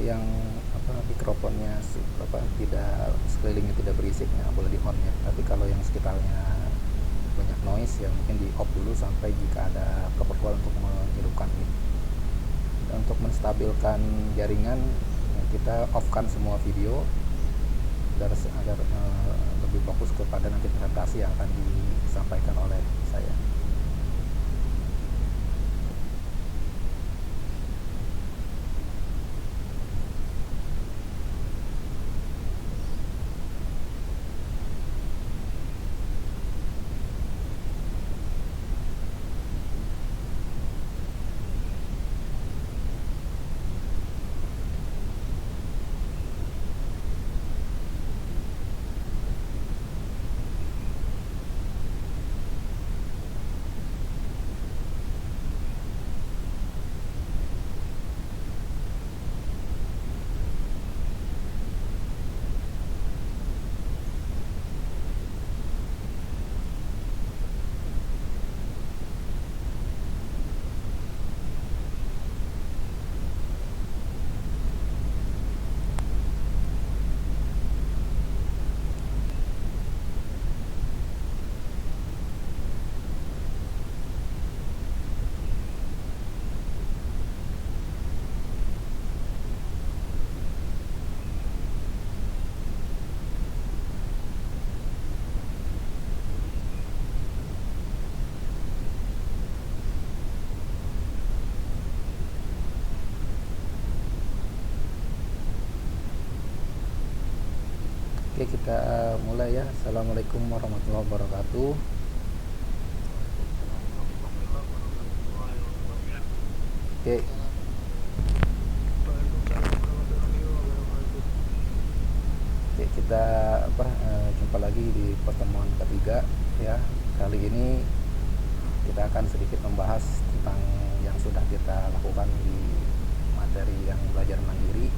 yang mikrofonnya tidak sekelilingnya tidak berisik nggak boleh di on ya. Tapi kalau yang sekitarnya banyak noise ya mungkin di off dulu sampai jika ada keperluan untuk menghidupkan mic. Dan untuk menstabilkan jaringan ya, kita off kan semua video agar lebih fokus kepada nanti presentasi yang akan disampaikan oleh saya. Oke, kita mulai ya. Assalamualaikum warahmatullahi wabarakatuh. Oke. Oke, kita jumpa lagi di pertemuan ketiga ya. Kali ini kita akan sedikit membahas tentang yang sudah kita lakukan di materi yang belajar mandiri.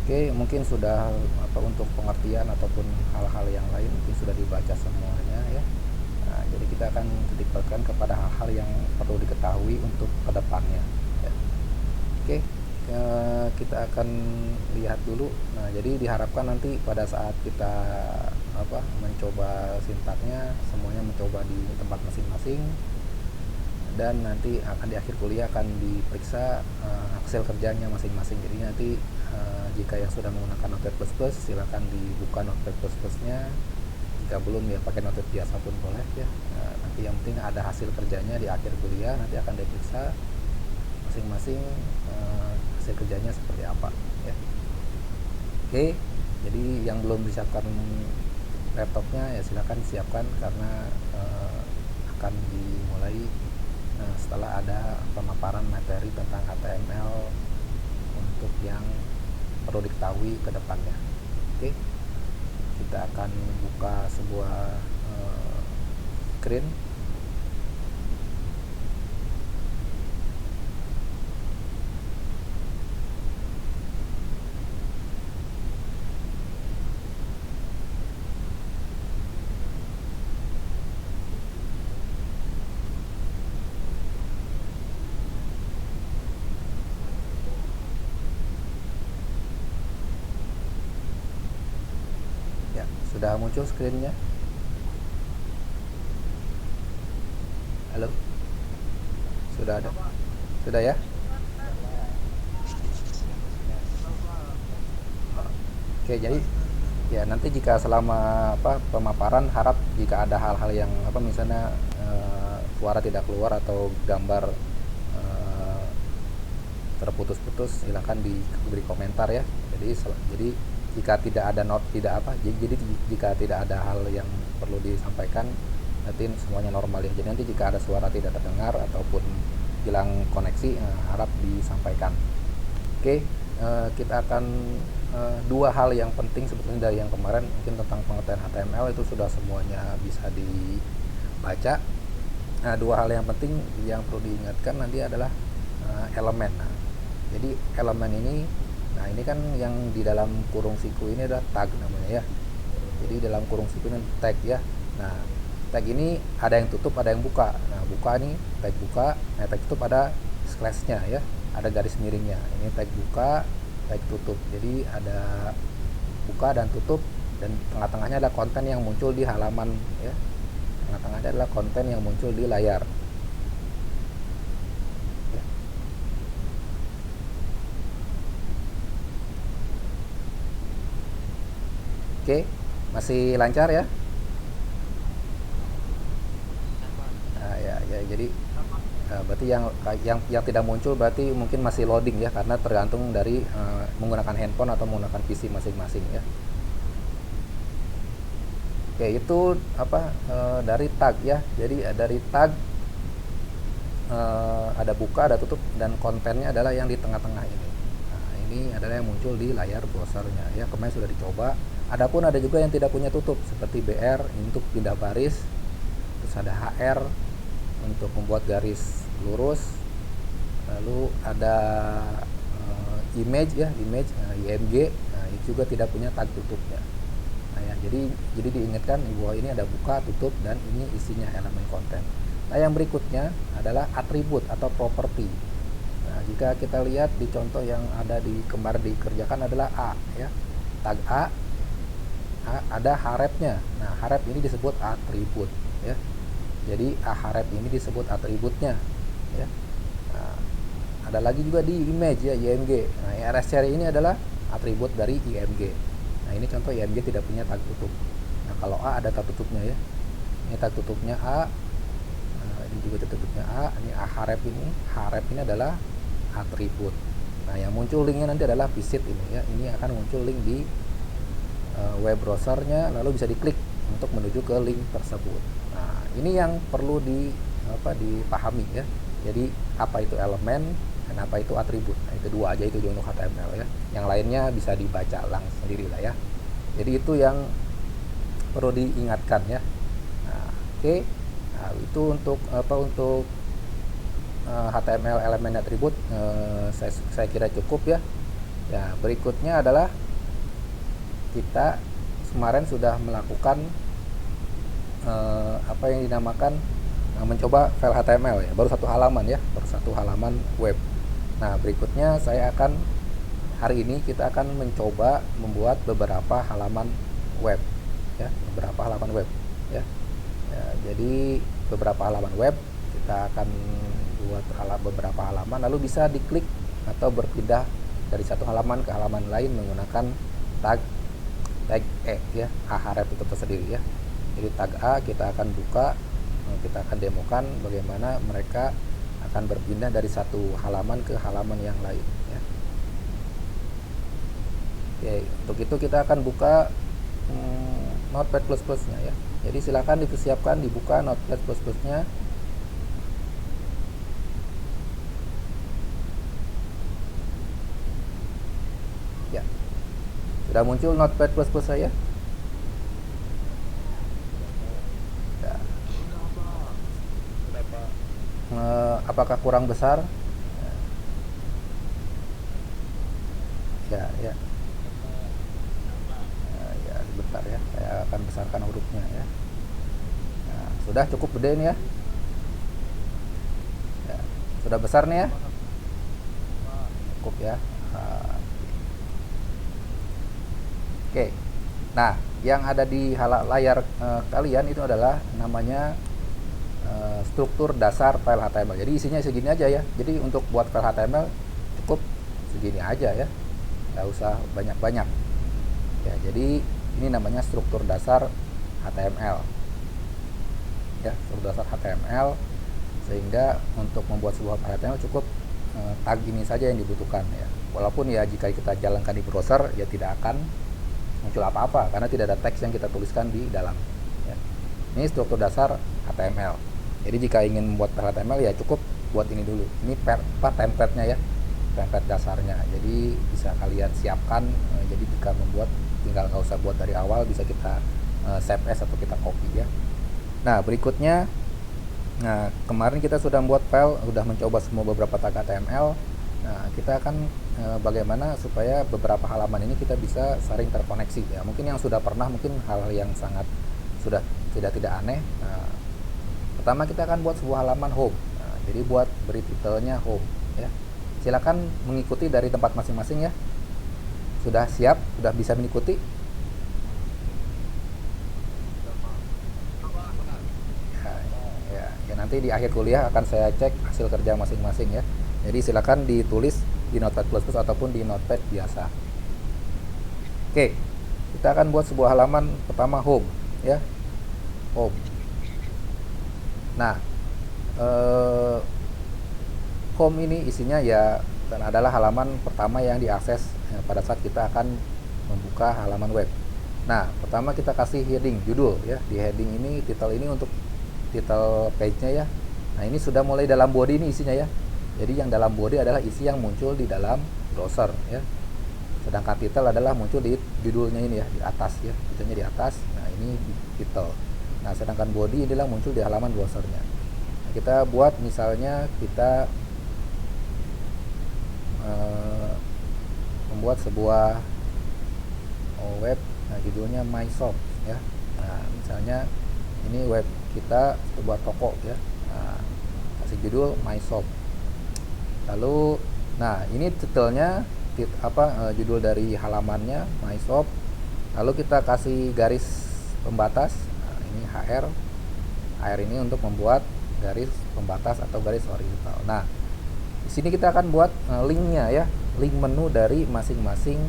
Oke, mungkin sudah untuk pengertian ataupun hal-hal yang lain mungkin sudah dibaca semuanya ya. Nah, jadi kita akan titik tekan kepada hal-hal yang perlu diketahui untuk kedepannya ya. Oke, kita akan lihat dulu. Nah, jadi diharapkan nanti pada saat kita mencoba sintaknya semuanya mencoba di tempat masing-masing, dan nanti akan di akhir kuliah akan diperiksa hasil kerjanya masing-masing. Jadi nanti jika yang sudah menggunakan Notepad++, silakan dibuka Notepad++-nya. Jika belum ya pakai Notepad biasa pun boleh ya. Nanti yang penting ada hasil kerjanya di akhir kuliah, nanti akan diperiksa masing-masing hasil kerjanya seperti apa ya. Oke, jadi yang belum disiapkan laptopnya ya silakan disiapkan karena akan dimulai setelah ada pemaparan materi tentang HTML untuk yang perlu diketahui ke depannya. Oke, kita akan buka sebuah screen. Sudah muncul screen-nya? Halo? Sudah ada? Sudah ya? Oke, jadi ya nanti jika selama pemaparan harap jika ada hal-hal yang misalnya suara tidak keluar atau gambar terputus-putus, silakan diberi komentar ya. Jadi jika tidak ada jadi jika tidak ada hal yang perlu disampaikan nanti semuanya normal ya. Jadi nanti jika ada suara tidak terdengar ataupun hilang koneksi harap disampaikan. Oke, kita akan dua hal yang penting sebetulnya dari yang kemarin, mungkin tentang pengertian HTML itu sudah semuanya bisa dibaca. Nah, dua hal yang penting yang perlu diingatkan nanti adalah elemen. Nah, jadi elemen ini, nah ini kan yang di dalam kurung siku ini adalah tag namanya ya. Jadi dalam kurung siku ini tag ya. Nah, tag ini ada yang tutup, ada yang buka. Nah, buka nih tag buka, nah tag tutup ada slash-nya ya, ada garis miringnya. Ini tag buka, tag tutup. Jadi ada buka dan tutup, dan tengah-tengahnya adalah konten yang muncul di halaman ya. Tengah-tengahnya adalah konten yang muncul di layar. Ya. Oke, masih lancar ya? Nah, ya, jadi berarti yang tidak muncul berarti mungkin masih loading ya, karena tergantung dari menggunakan handphone atau menggunakan PC masing-masing ya. Oke, itu dari tag ya. Jadi dari tag ada buka, ada tutup, dan kontennya adalah yang di tengah-tengah ini. Nah, ini adalah yang muncul di layar browsernya ya. Kemarin sudah dicoba. Adapun ada juga yang tidak punya tutup, seperti BR untuk pindah baris, terus ada HR untuk membuat garis lurus, lalu ada image ya, IMG. Nah, itu juga tidak punya tag tutupnya. Nah, ya, jadi diingatkan bahwa ini ada buka, tutup, dan ini isinya elemen konten. Nah, yang berikutnya adalah atribut atau properti. Nah, jika kita lihat di contoh yang ada di kemarin dikerjakan adalah A ya. Tag A ada href-nya. Nah, href ini disebut atribut ya. Jadi href ini disebut atributnya ya. Nah, ada lagi juga di image ya, IMG. Nah, RSCR ini adalah atribut dari IMG. Nah, ini contoh IMG tidak punya tag tutup. Nah, kalau A ada tag tutupnya ya. Ini tag tutupnya A. Nah, ini juga tag tutupnya A. Ini href ini adalah atribut. Nah, yang muncul linknya nanti adalah visit ini ya. Ini akan muncul link di web browsernya, lalu bisa diklik untuk menuju ke link tersebut. Nah, ini yang perlu dipahami ya. Jadi apa itu elemen dan apa itu atribut. Nah, itu dua aja itu untuk HTML ya. Yang lainnya bisa dibaca langsung sendiri lah ya. Jadi itu yang perlu diingatkan ya. Nah, oke. Nah, itu untuk HTML elemen atribut saya kira cukup ya. Ya, berikutnya adalah kita kemarin sudah melakukan apa yang dinamakan mencoba file HTML ya, baru satu halaman web. Nah, berikutnya hari ini kita akan mencoba membuat beberapa halaman web ya, ya. Jadi beberapa halaman web kita akan buat beberapa halaman, lalu bisa diklik atau berpindah dari satu halaman ke halaman lain menggunakan tag E ya, href itu tersendiri ya. Jadi tag A kita akan buka, kita akan demokan bagaimana mereka akan berpindah dari satu halaman ke halaman yang lain ya. Oke, untuk itu kita akan buka Notepad++ nya ya. Jadi silakan dipersiapkan dibuka Notepad++ nya. Ya. Sudah muncul Notepad++ saya? Ya. Apakah kurang besar? Ya. Ya, sebentar ya. Saya akan besarkan hurufnya ya. Nah, sudah cukup gede nih ya. Ya. Sudah besar nih ya? Cukup ya. Oke. Nah, yang ada di layar kalian itu adalah namanya struktur dasar file HTML. Jadi isinya segini aja ya. Jadi untuk buat file HTML cukup segini aja ya. Nggak usah banyak-banyak. Ya, jadi ini namanya struktur dasar HTML. Ya, struktur dasar HTML, sehingga untuk membuat sebuah file HTML cukup tag ini saja yang dibutuhkan ya. Walaupun ya jika kita jalankan di browser ya tidak akan muncul apa-apa karena tidak ada teks yang kita tuliskan di dalam ya. Ini struktur dasar HTML. Jadi jika ingin membuat file HTML ya cukup buat ini dulu. Ini template-nya ya, template dasarnya. Jadi bisa kalian siapkan. Jadi jika membuat tinggal nggak usah buat dari awal, bisa kita save as atau kita copy ya. Nah, berikutnya, kemarin kita sudah membuat file, sudah mencoba semua beberapa tag HTML. Nah, kita akan bagaimana supaya beberapa halaman ini kita bisa saling terkoneksi ya. Mungkin yang sudah pernah, mungkin hal yang sangat sudah tidak aneh. Nah, pertama kita akan buat sebuah halaman home. Nah, jadi buat beri titelnya home ya. Silakan mengikuti dari tempat masing-masing ya. Sudah siap? Sudah bisa mengikuti? Ya, nanti di akhir kuliah akan saya cek hasil kerja masing-masing ya. Jadi silakan ditulis di Notepad++ ataupun di Notepad biasa. Oke, kita akan buat sebuah halaman pertama home ya. Home. Nah, home ini isinya ya adalah halaman pertama yang diakses pada saat kita akan membuka halaman web. Nah, pertama kita kasih heading, judul ya. Di heading ini, title ini untuk title page-nya ya. Nah, ini sudah mulai dalam body ini isinya ya. Jadi yang dalam body adalah isi yang muncul di dalam browser ya. Sedangkan title adalah muncul di judulnya ini ya, di atas ya. Titelnya di atas. Nah, ini di title. Nah, sedangkan body inilah muncul di halaman browsernya. Nah, kita buat misalnya kita membuat sebuah web, nah judulnya myshop ya. Nah, misalnya ini web kita sebuah toko ya. Nah, kasih judul myshop. Lalu, nah ini titelnya judul dari halamannya myshop. Lalu kita kasih garis pembatas. Nah, ini HR. HR ini untuk membuat garis pembatas atau garis horizontal. Nah, di sini kita akan buat linknya ya, link menu dari masing-masing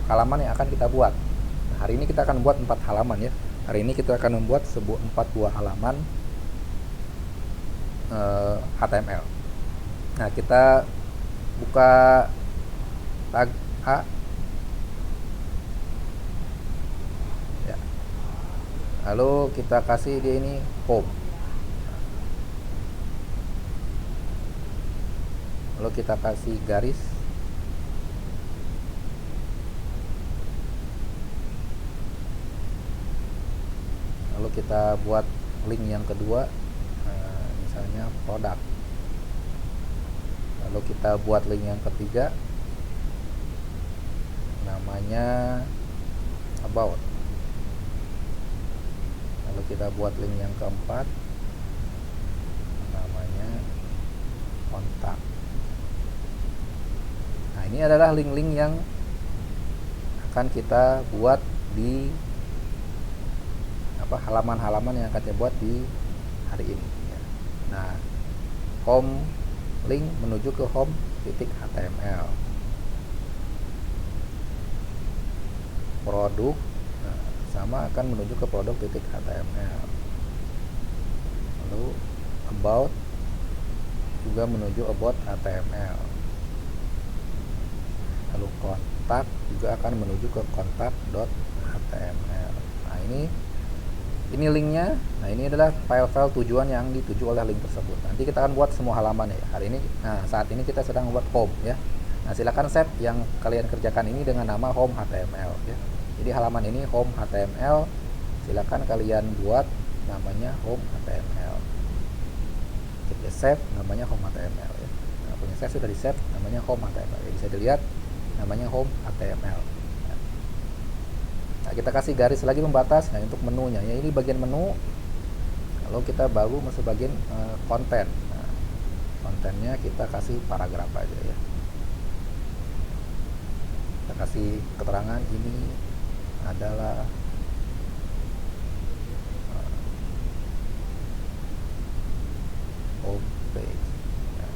halaman yang akan kita buat. Nah, hari ini kita akan buat 4 halaman ya. Hari ini kita akan membuat 4 buah halaman HTML. Nah, kita buka tag A ya. Lalu kita kasih dia ini home. Lalu kita kasih garis. Lalu kita buat link yang kedua, misalnya produk. Lalu kita buat link yang ketiga, namanya about. Lalu kita buat link yang keempat, namanya kontak. Nah, ini adalah link-link yang akan kita buat di halaman-halaman yang akan kita buat di hari ini ya. Nah, home link menuju ke home.html. Produk sama akan menuju ke produk.html. Lalu about juga menuju about HTML. Lalu kontak juga akan menuju ke kontak.html. Nah, ini linknya. Nah, ini adalah file-file tujuan yang dituju oleh link tersebut. Nanti kita akan buat semua halaman ya. Hari ini, nah saat ini kita sedang membuat home ya. Nah, silakan save yang kalian kerjakan ini dengan nama home HTML ya. Jadi halaman ini home HTML. Silakan kalian buat namanya home HTML. Kita save namanya home HTML ya. Nah, punya saya sudah di save namanya home HTML. Ya, bisa dilihat namanya home HTML. Nah, kita kasih garis lagi pembatas. Nah, untuk menunya ya, ini bagian menu. Lalu kita baru masuk bagian konten. Nah, kontennya kita kasih paragraf aja ya. Kita kasih keterangan ini adalah home page. Nah,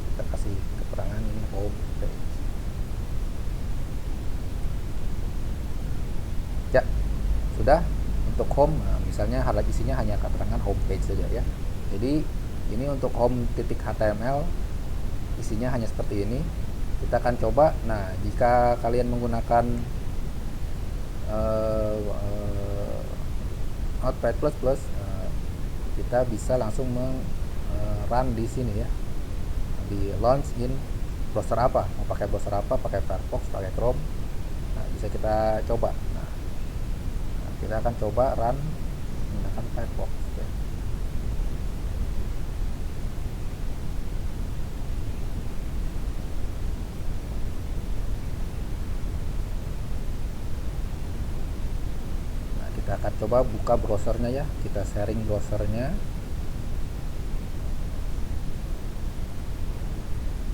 kita kasih keterangan ini home page. Ya, sudah. Untuk home, nah, misalnya isinya hanya keterangan homepage saja ya. Jadi ini untuk home.html isinya hanya seperti ini. Kita akan coba. Nah, jika kalian menggunakan Notepad++, kita bisa langsung run di sini ya, di launch in browser apa, mau pakai browser apa, pakai Firefox, pakai Chrome. Nah, bisa kita coba. Nah, kita akan coba run menggunakan Firefox ya. Nah, kita akan coba buka browsernya ya, kita sharing browsernya.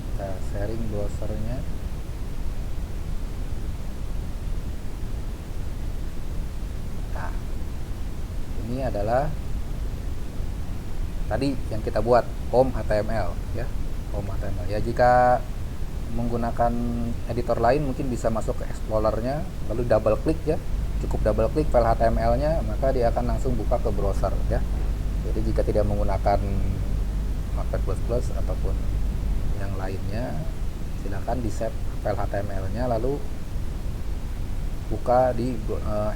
Kita sharing browsernya. ini adalah tadi yang kita buat, home HTML ya, home HTML ya. Jika menggunakan editor lain mungkin bisa masuk ke explorernya, lalu double klik ya, cukup double klik file HTML-nya, maka dia akan langsung buka ke browser ya. Jadi jika tidak menggunakan Notepad++ ataupun yang lainnya, silakan di save file HTML-nya, lalu buka di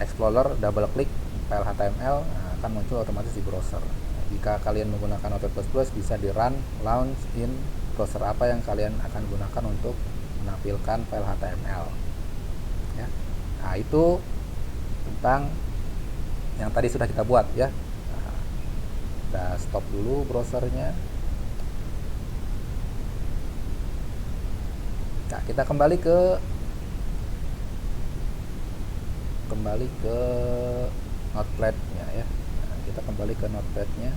Explorer, double klik file HTML, akan muncul otomatis di browser. Jika kalian menggunakan Notepad++, bisa di run launch in browser apa yang kalian akan gunakan untuk menampilkan file HTML ya. Nah, itu tentang yang tadi sudah kita buat ya. Nah, kita stop dulu browsernya. Nah, kita kembali ke Notepad-nya ya. Nah, kita kembali ke Notepad-nya.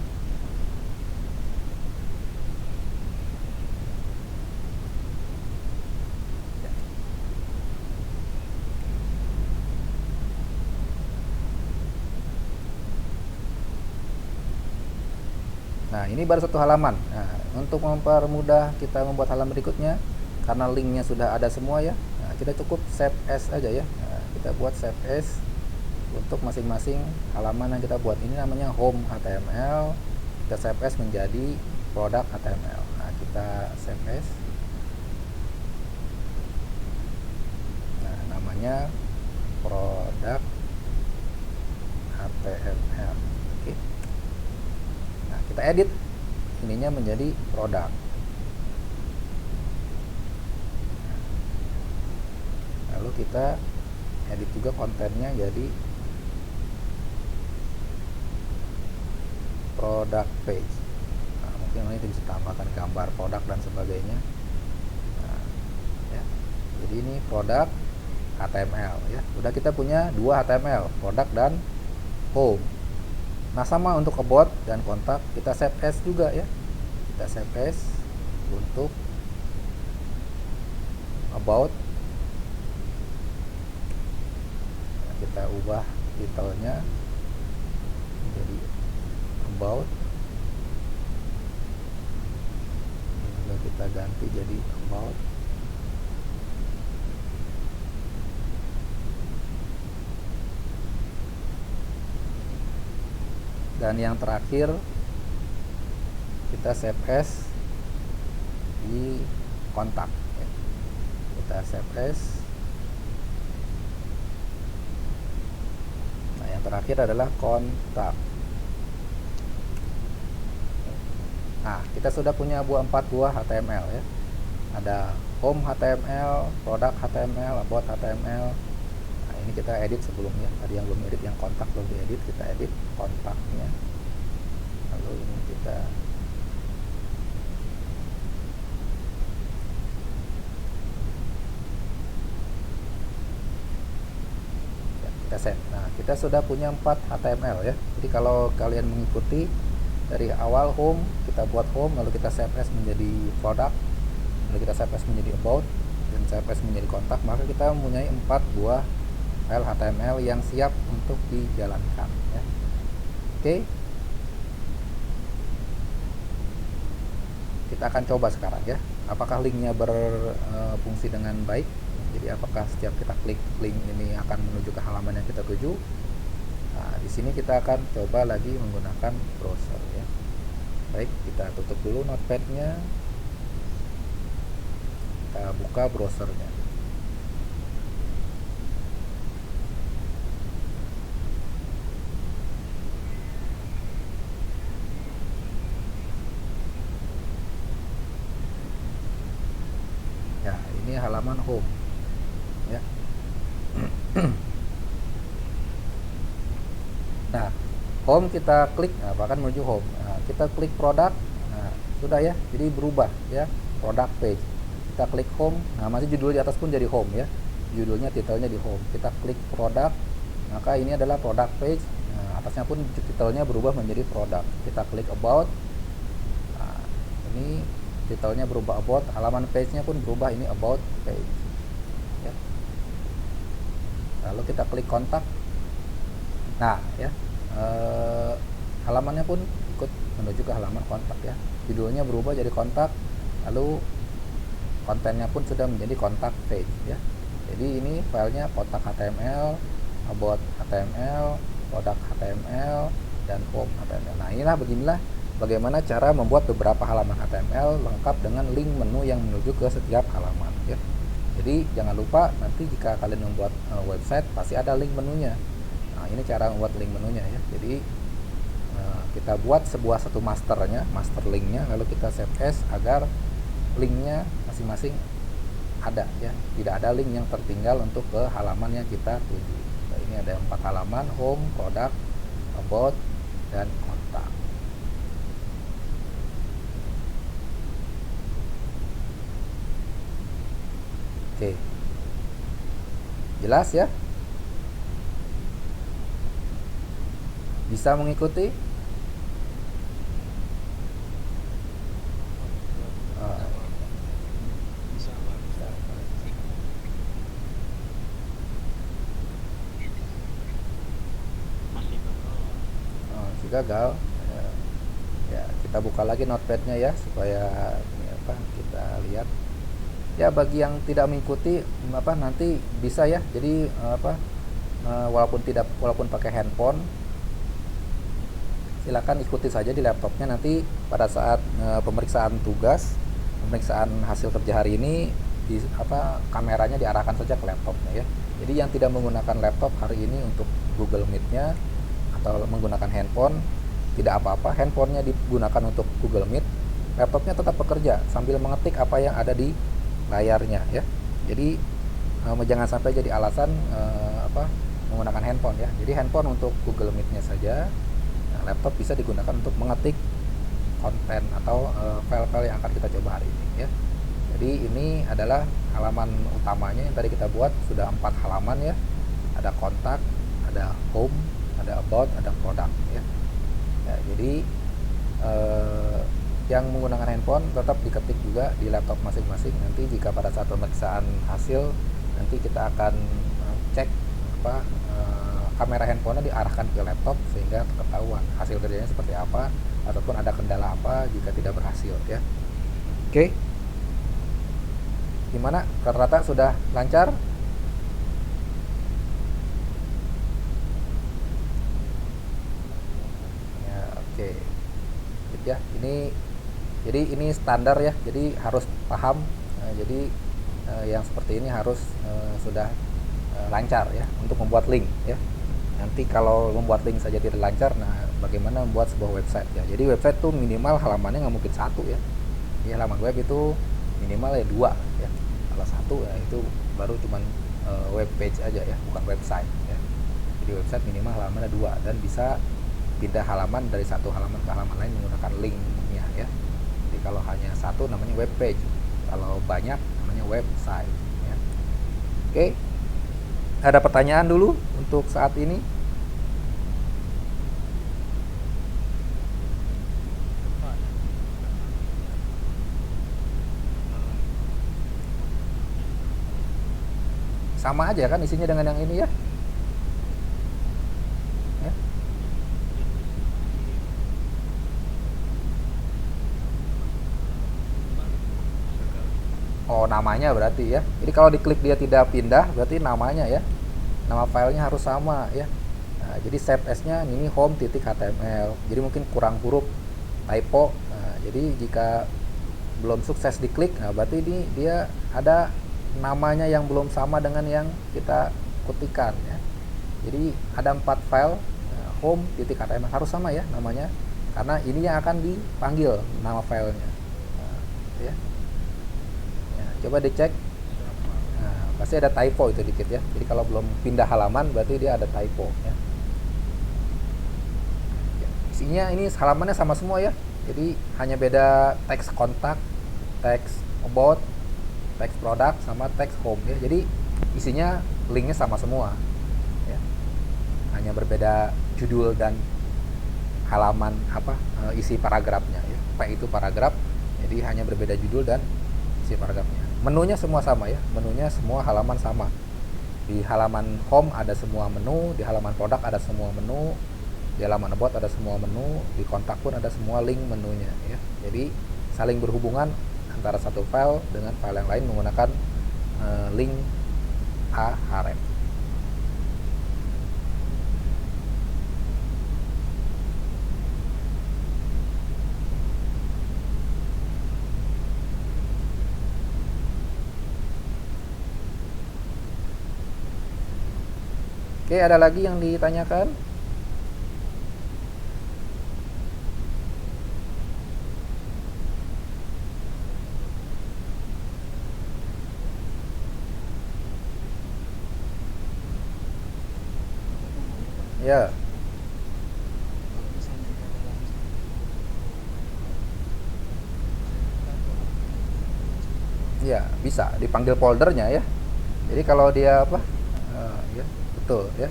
Nah, ini baru satu halaman. Nah, untuk mempermudah kita membuat halaman berikutnya, karena linknya sudah ada semua ya, nah, kita cukup save as aja ya. Nah, kita buat save as untuk masing-masing halaman yang kita buat. Ini namanya home HTML, kita save as menjadi product HTML. Nah, kita save as. Nah, namanya product HTML. Oke. Nah, kita edit ininya menjadi produk. Lalu kita edit juga kontennya jadi product page. Nah, mungkin ini bisa tambahkan gambar produk dan sebagainya. Nah, ya. Jadi ini produk HTML ya. Udah kita punya dua HTML, produk dan home. Nah, sama untuk about dan kontak, kita save as juga ya. Kita save as untuk about. Nah, kita ubah titelnya menjadi about. Ini juga kita ganti jadi about. Dan yang terakhir kita save as di kontak ya. Kita save as. Nah, yang terakhir adalah kontak. Nah, kita sudah punya 4 buah HTML ya. Ada home HTML, product HTML, about HTML. Ini kita edit sebelumnya, tadi yang belum edit, yang kontak belum diedit, kita edit kontaknya. Lalu ini kita save. Nah, kita sudah punya 4 HTML ya. Jadi kalau kalian mengikuti dari awal home, kita buat home, lalu kita save as menjadi product, lalu kita save as menjadi about, dan save as menjadi kontak, maka kita mempunyai 4 buah file HTML yang siap untuk dijalankan ya. Oke. Kita akan coba sekarang ya, apakah linknya berfungsi dengan baik. Jadi apakah setiap kita klik link ini akan menuju ke halaman yang kita tuju. Nah, di sini kita akan coba lagi menggunakan browser ya. Baik, kita tutup dulu Notepad-nya. Kita buka browsernya. Ya, ini halaman home ya. Nah, home kita klik, nah, bahkan menuju home. Nah, kita klik produk, nah, sudah ya, jadi berubah ya, product page. Kita klik home, nah masih judul di atas pun jadi home ya, judulnya, titelnya di home. Kita klik produk, maka ini adalah product page. Nah, atasnya pun titelnya berubah menjadi produk. Kita klik about, nah, ini titelnya berubah about, halaman page-nya pun berubah, ini about page ya. Lalu kita klik kontak. Nah ya, eh, halamannya pun ikut menuju ke halaman kontak ya. Judulnya berubah jadi kontak, lalu kontennya pun sudah menjadi kontak page ya. Jadi ini filenya kontak HTML, about HTML, produk HTML, dan home HTML. Nah beginilah bagaimana cara membuat beberapa halaman HTML lengkap dengan link menu yang menuju ke setiap halaman ya. Jadi jangan lupa nanti jika kalian membuat website pasti ada link menunya. Nah ini cara membuat link menunya ya. Jadi kita buat satu masternya, master linknya, lalu kita save as agar linknya masing-masing ada ya, tidak ada link yang tertinggal untuk ke halaman yang kita tuju. Nah, ini ada 4 halaman: home, product, about, dan kontak. Oke, jelas ya? Bisa mengikuti? Gagal ya, kita buka lagi notepadnya ya supaya kita lihat ya. Bagi yang tidak mengikuti nanti bisa ya, jadi walaupun pakai handphone silakan ikuti saja di laptopnya. Nanti pada saat pemeriksaan tugas, pemeriksaan hasil kerja hari ini kameranya diarahkan saja ke laptopnya ya. Jadi yang tidak menggunakan laptop hari ini untuk Google Meet-nya atau menggunakan handphone tidak apa-apa, handphonenya digunakan untuk Google Meet, laptopnya tetap bekerja sambil mengetik apa yang ada di layarnya ya. Jadi jangan sampai jadi alasan menggunakan handphone ya. Jadi handphone untuk Google Meet-nya saja, laptop bisa digunakan untuk mengetik konten atau file-file yang akan kita coba hari ini ya. Jadi ini adalah halaman utamanya yang tadi kita buat, sudah 4 halaman ya. Ada kontak, ada home, ada about, ada product ya. Jadi yang menggunakan handphone tetap diketik juga di laptop masing-masing. Nanti jika pada saat pemeriksaan hasil nanti kita akan cek kamera handphonenya diarahkan ke laptop sehingga ketahuan hasil kerjanya seperti apa ataupun ada kendala apa jika tidak berhasil ya. Oke. Gimana? Rata-rata sudah lancar? Oke. Ya, ini standar ya. Jadi harus paham. Jadi yang seperti ini harus sudah lancar ya untuk membuat link ya. Nanti kalau membuat link saja tidak lancar, nah bagaimana membuat sebuah website ya. Jadi website tuh minimal halamannya nggak mungkin 1 ya. Jadi halaman web itu minimal ya 2 ya. Kalau 1 ya itu baru cuman web page aja ya, bukan website ya. Jadi website minimal halamannya 2 dan bisa pindah halaman dari satu halaman ke halaman lain menggunakan linknya ya. Jadi kalau hanya 1 namanya web page, kalau banyak namanya website ya. Oke, ada pertanyaan dulu untuk saat ini? Sama aja kan isinya dengan yang ini ya. Oh, namanya berarti ya. Jadi kalau diklik dia tidak pindah, berarti namanya ya. Nama filenya harus sama ya. Nah, jadi save as-nya ini home.html. Jadi mungkin kurang huruf, typo. Nah, jadi jika belum sukses diklik, nah berarti ini dia ada namanya yang belum sama dengan yang kita ketikkan ya. Jadi ada 4 file, home.html harus sama ya namanya. Karena ini yang akan dipanggil nama filenya. Nah, ya. Coba dicek, nah, pasti ada typo itu dikit ya. Jadi kalau belum pindah halaman berarti dia ada typo ya. Isinya ini halamannya sama semua ya. Jadi hanya beda teks kontak, teks about, teks product sama teks home ya. Jadi isinya linknya sama semua ya. Hanya berbeda judul dan halaman isi paragrafnya ya. P itu paragraf, jadi hanya berbeda judul dan isi paragrafnya. Menunya semua sama ya, menunya semua halaman sama. Di halaman home ada semua menu, di halaman produk ada semua menu, Di halaman about ada semua menu, di kontak pun ada semua link menunya ya. Jadi saling berhubungan antara satu file dengan file yang lain menggunakan link href. Oke, ada lagi yang ditanyakan? Ya. Ya, bisa dipanggil foldernya ya. Jadi kalau dia apa? Ya, betul ya.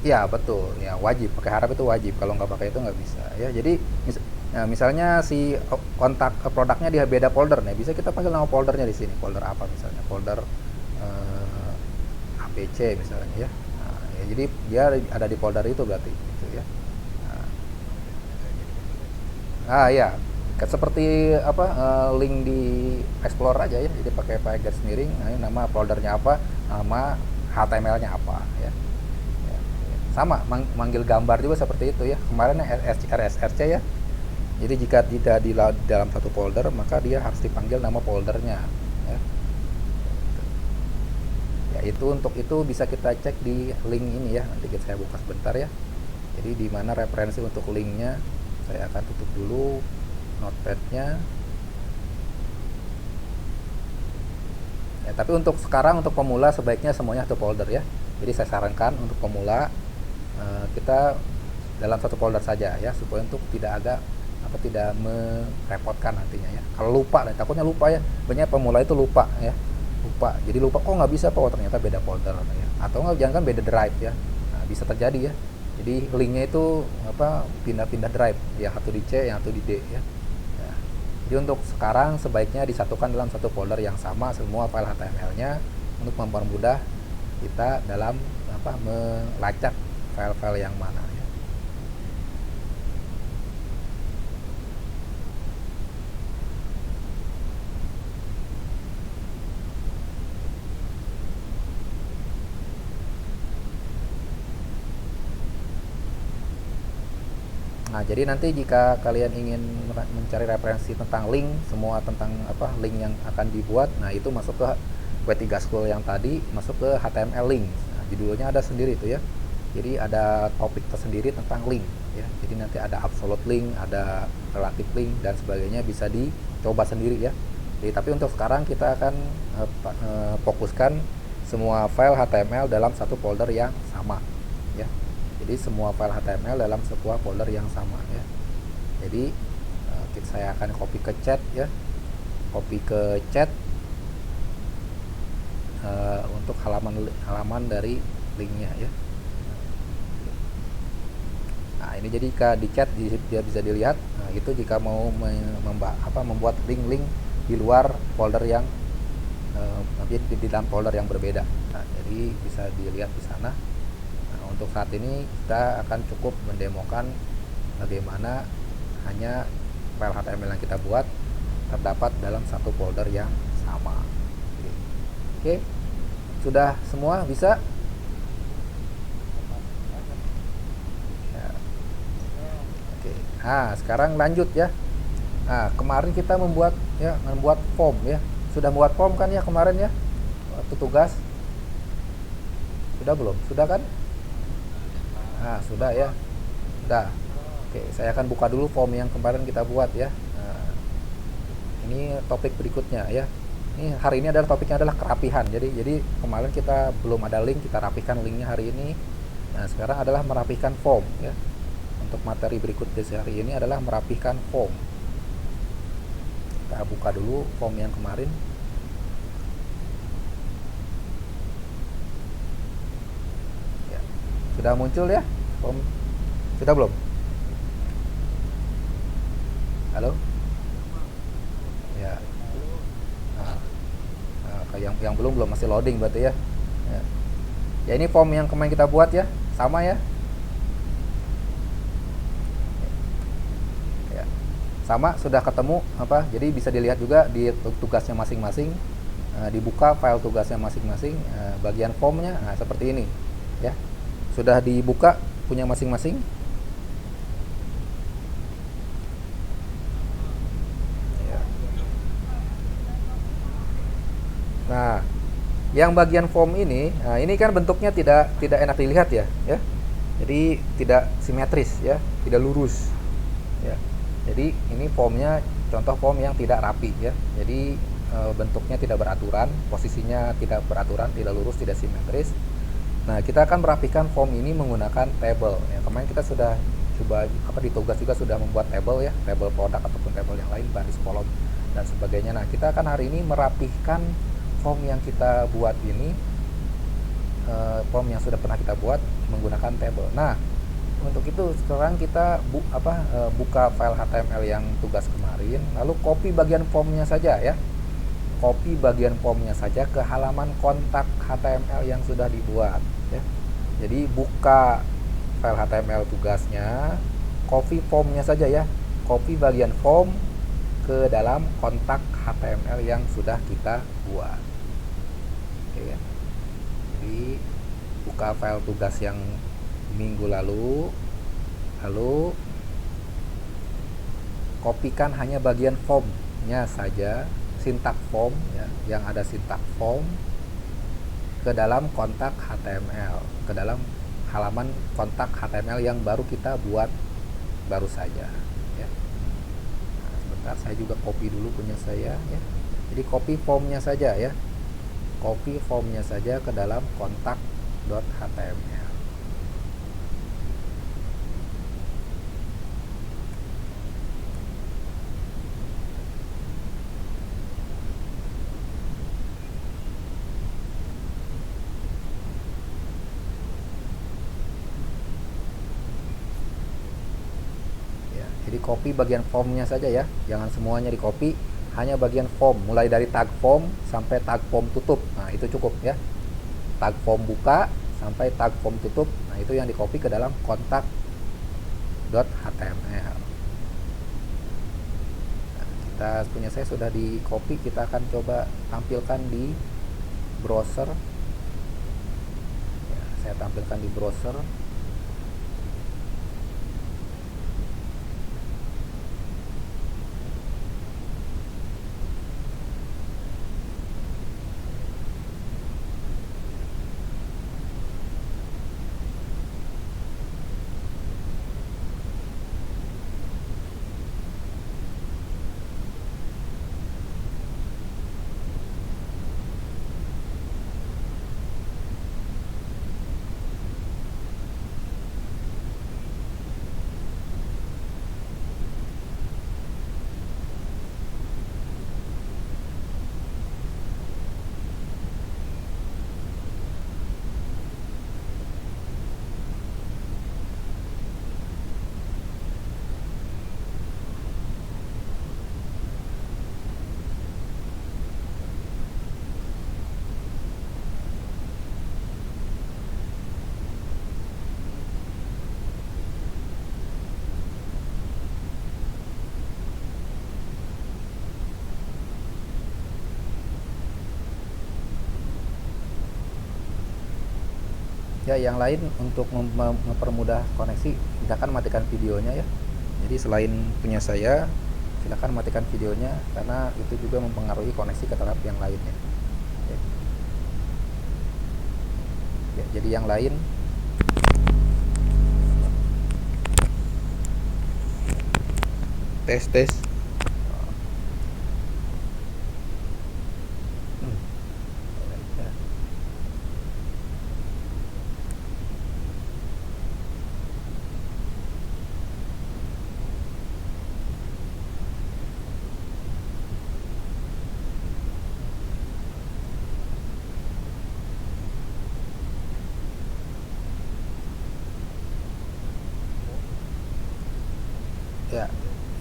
Ya betul, ya wajib pakai harap itu wajib. Kalau nggak pakai itu nggak bisa ya. Jadi misalnya si kontak produknya dia beda folder nih, bisa kita panggil nama foldernya di sini. Folder apa misalnya? Folder ABC misalnya ya. Nah, ya. Jadi dia ada di folder itu berarti gitu ya. Ya, seperti apa link di Explorer aja ya. Jadi pakai garis miring, nama foldernya apa, nama HTML-nya apa ya. Sama manggil gambar juga seperti itu ya. Kemarin RSRC ya. Jadi jika tidak di dalam satu folder, maka dia harus dipanggil nama foldernya ya. Ya, untuk itu bisa kita cek di link ini ya. Nanti saya buka sebentar ya. Jadi di mana referensi untuk linknya, saya akan tutup dulu notepadnya ya. Tapi untuk sekarang, untuk pemula sebaiknya semuanya satu folder ya. Jadi saya sarankan untuk pemula kita dalam satu folder saja ya, supaya untuk tidak merepotkan nantinya ya. Kalau lupa, takutnya lupa ya, banyak pemula itu lupa ya, jadi lupa kok nggak bisa, oh ternyata beda folder ya. Atau nggak, jangan kan beda drive ya. Nah, bisa terjadi ya. Jadi linknya itu pindah-pindah drive, yang satu di C, yang satu di D ya. Nah, jadi untuk sekarang sebaiknya disatukan dalam satu folder yang sama semua file HTML-nya, untuk mempermudah kita dalam melacak file-file yang mana ya. Nah, jadi nanti jika kalian ingin mencari referensi tentang link, semua tentang link yang akan dibuat, nah itu masuk ke W3 School yang tadi, masuk ke HTML link. Nah, judulnya ada sendiri itu ya. Jadi ada topik tersendiri tentang link ya. Jadi nanti ada absolute link, ada relative link dan sebagainya, bisa dicoba sendiri ya. Jadi tapi untuk sekarang kita akan fokuskan semua file HTML dalam satu folder yang sama ya. Jadi semua file HTML dalam sebuah folder yang sama ya. Jadi saya akan copy ke chat ya, copy ke chat untuk halaman dari linknya ya. Nah, ini jadi di chat dia bisa dilihat. Nah, itu jika mau membuat link-link di luar folder yang di dalam folder yang berbeda. Nah, jadi bisa dilihat di sana. Nah, untuk saat ini kita akan cukup mendemokan bagaimana hanya file HTML yang kita buat terdapat dalam satu folder yang sama. Oke, sudah semua bisa? Nah, sekarang lanjut ya. Nah, kemarin kita membuat form ya. Sudah membuat form kan ya kemarin ya? Waktu tugas. Sudah belum? Sudah kan? Nah, sudah ya. Sudah. Oke, saya akan buka dulu form yang kemarin kita buat ya. Nah, ini topik berikutnya ya. Ini hari ini adalah topiknya adalah kerapihan. Jadi kemarin kita belum ada link, kita rapihkan linknya hari ini. Nah, sekarang adalah merapikan form ya. Untuk materi berikut di hari ini adalah merapihkan form. Kita buka dulu form yang kemarin. Ya. Sudah muncul ya form? Sudah belum? Halo? Ya. Nah, yang belum masih loading berarti ya. Ya, ini form yang kemarin kita buat ya. sama ya. Ya, sama, sudah ketemu apa, jadi bisa dilihat juga di tugasnya masing-masing. Dibuka file tugasnya masing-masing, bagian formnya, nah seperti ini ya, sudah dibuka punya masing-masing. Ya. Nah, yang bagian form ini, nah ini kan bentuknya tidak enak dilihat ya, ya. Jadi tidak simetris ya, tidak lurus. Ya. Jadi ini formnya contoh form yang tidak rapi ya. Jadi bentuknya tidak beraturan, posisinya tidak beraturan, tidak lurus, tidak simetris. Nah, kita akan merapikan form ini menggunakan table. Ya, kemarin kita sudah coba apa di tugas juga sudah membuat table ya, table produk ataupun table yang lain, baris kolom dan sebagainya. Nah, kita akan hari ini merapihkan form yang kita buat ini, form yang sudah pernah kita buat menggunakan table. Nah, untuk itu sekarang kita buka file HTML yang tugas kemarin, lalu copy bagian formnya saja ya. Copy bagian formnya saja ke halaman kontak HTML yang sudah dibuat ya. Jadi buka file HTML tugasnya, copy formnya saja ya. Copy bagian form ke dalam kontak HTML yang sudah kita buat. Oke ya. Jadi buka file tugas yang minggu lalu kopikan hanya bagian formnya saja, sintak form ya, yang ada sintak form ke dalam kontak HTML, ke dalam halaman kontak HTML yang baru kita buat baru saja ya. Nah, sebentar saya juga copy dulu punya saya ya. Jadi copy formnya saja ya, copy formnya saja ke dalam kontak.html. Jadi copy bagian formnya saja ya, jangan semuanya di copy, hanya bagian form, mulai dari tag form sampai tag form tutup. Nah itu cukup ya, tag form buka sampai tag form tutup. Nah itu yang di copy ke dalam kontak.html. Nah, kita punya saya sudah di copy, kita akan coba tampilkan di browser ya, saya tampilkan di browser. Ya, yang lain untuk mempermudah koneksi, silakan matikan videonya ya. Jadi selain punya saya, silakan matikan videonya karena itu juga mempengaruhi koneksi ke taraf yang lainnya. Ya. Ya, jadi yang lain tes.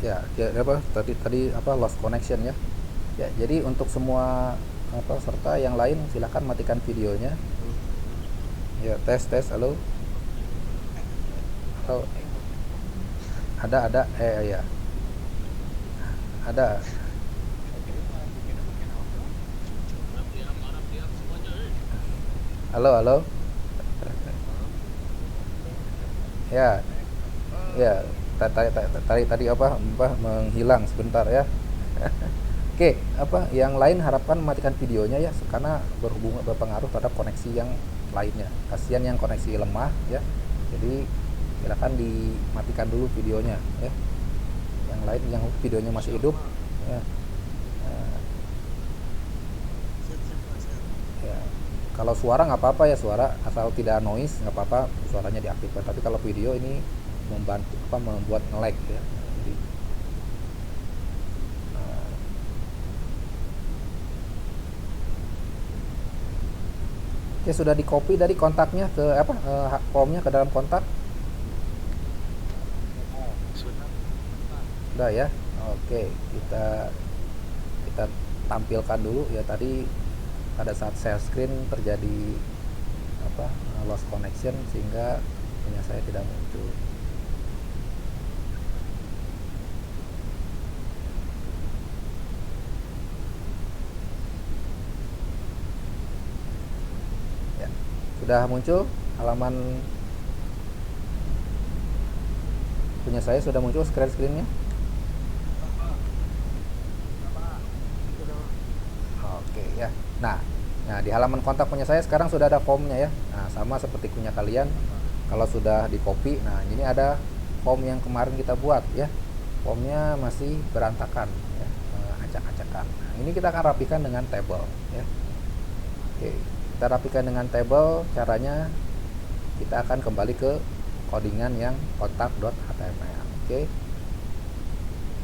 Ya, ya apa tadi apa lost connection ya. Ya, jadi untuk semua serta yang lain silakan matikan videonya. Ya, tes halo. atau ada ya ada. Halo halo. Ya ya, tadi apa menghilang sebentar ya. Oke, apa yang lain harapkan matikan videonya ya, karena berpengaruh pada koneksi yang lainnya. Kasihan yang koneksi lemah ya. Jadi silakan dimatikan dulu videonya ya. Yang lain yang videonya masih hidup ya. Eh, ya. Kalau suara nggak apa-apa ya, suara asal tidak noise nggak apa-apa, suaranya diaktifkan. Tapi kalau video ini membantu apa membuat nge-lag ya. Jadi oke, sudah di copy dari kontaknya ke apa formnya ke dalam kontak. Udah ya. Oke, kita kita tampilkan dulu ya. Tadi pada saat share screen terjadi apa lost connection sehingga punya saya tidak muncul. Ya, sudah muncul halaman punya saya, sudah muncul screennya. Oke ya. Nah, di halaman kontak punya saya sekarang sudah ada formnya ya. Nah, sama seperti punya kalian. Kalau sudah di copy, nah ini ada form yang kemarin kita buat ya. Formnya masih berantakan ya, acak-acakan. Nah, ini kita akan rapikan dengan table ya. Oke, kita rapikan dengan table. Caranya kita akan kembali ke codingan yang kontak.html. Oke,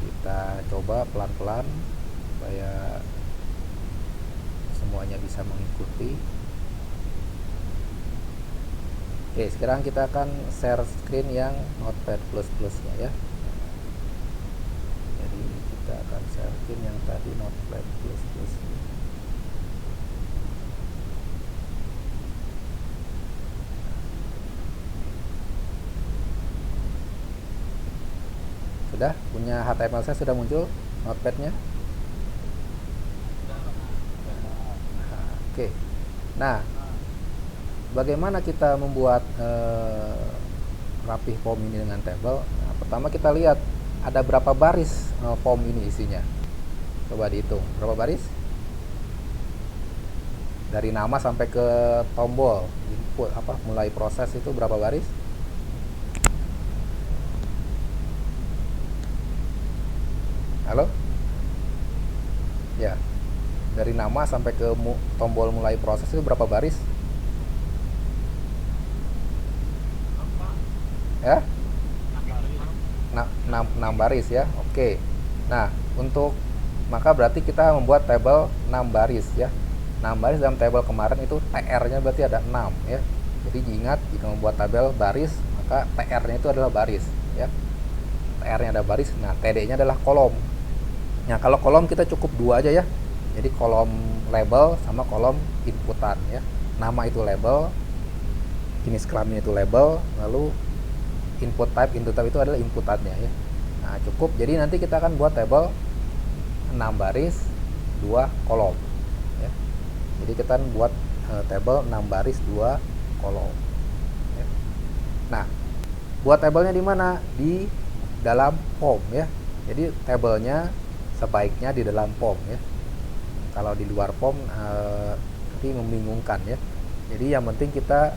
kita coba pelan-pelan supaya semuanya bisa mengikuti. Oke, sekarang kita akan share screen yang Notepad++ nya ya. Jadi kita akan share screen yang tadi Notepad++ nya. Sudah punya HTML saya sudah muncul Notepad-nya. Oke. Nah, bagaimana kita membuat rapih form ini dengan table? Nah, pertama kita lihat ada berapa baris form ini isinya. Coba dihitung berapa baris. Dari nama sampai ke tombol input apa mulai proses itu berapa baris? Halo? Ya. Dari nama sampai ke tombol mulai proses itu berapa baris? Ya? 6 baris ya. Oke. Nah, untuk maka berarti kita membuat tabel 6 baris ya. 6 baris dalam tabel kemarin itu TR-nya berarti ada 6 ya. Jadi diingat jika membuat tabel baris, maka TR-nya itu adalah baris ya. TR-nya ada baris. Nah, TD-nya adalah kolom. Nah, kalau kolom kita cukup 2 aja ya. Jadi kolom label sama kolom inputan ya. Nama itu label, jenis kelamin itu label, lalu input type itu adalah inputannya ya. Nah, cukup. Jadi nanti kita akan buat tabel 6 baris 2 kolom ya. Jadi kita buat tabel 6 baris 2 kolom ya. Nah, buat tabelnya di mana? Di dalam form ya. Jadi tabelnya sebaiknya di dalam form ya. Kalau di luar form nanti membingungkan ya. Jadi yang penting kita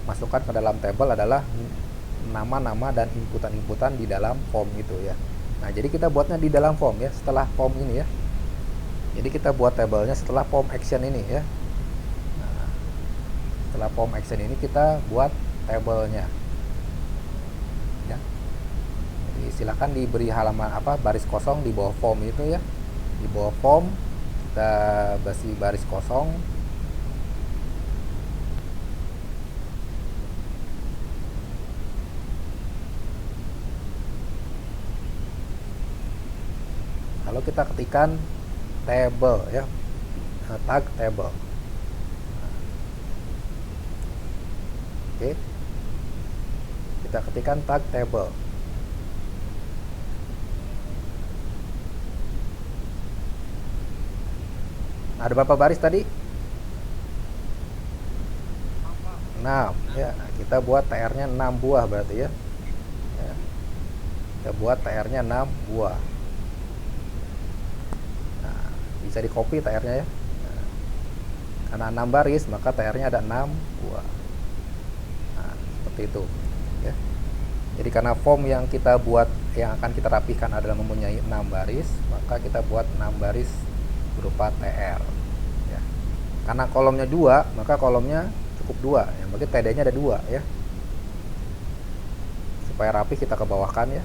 masukkan ke dalam tabel adalah nama-nama dan inputan-inputan di dalam form itu ya. Nah, jadi kita buatnya di dalam form ya, setelah form ini ya. Jadi kita buat tabelnya setelah form action ini ya. Nah, setelah form action ini kita buat tabelnya ya. Jadi silakan diberi halaman apa baris kosong di bawah form itu ya. Di bawah form kita basi baris kosong. Lalu kita ketikkan table ya, tag table. Oke, kita ketikkan tag table. Ada berapa baris tadi? 6 ya. Kita buat TR-nya 6 buah berarti ya. Kita buat TR-nya 6 buah. Nah, bisa di copy TR-nya ya. Nah, karena 6 baris maka TR-nya ada 6 buah. Nah, seperti itu ya. Jadi karena form yang kita buat, yang akan kita rapihkan adalah mempunyai 6 baris, maka kita buat 6 baris berupa TR ya. Karena kolomnya 2, maka kolomnya cukup 2 ya, berarti TD-nya ada 2 ya. Supaya rapi kita ke bawahkan ya.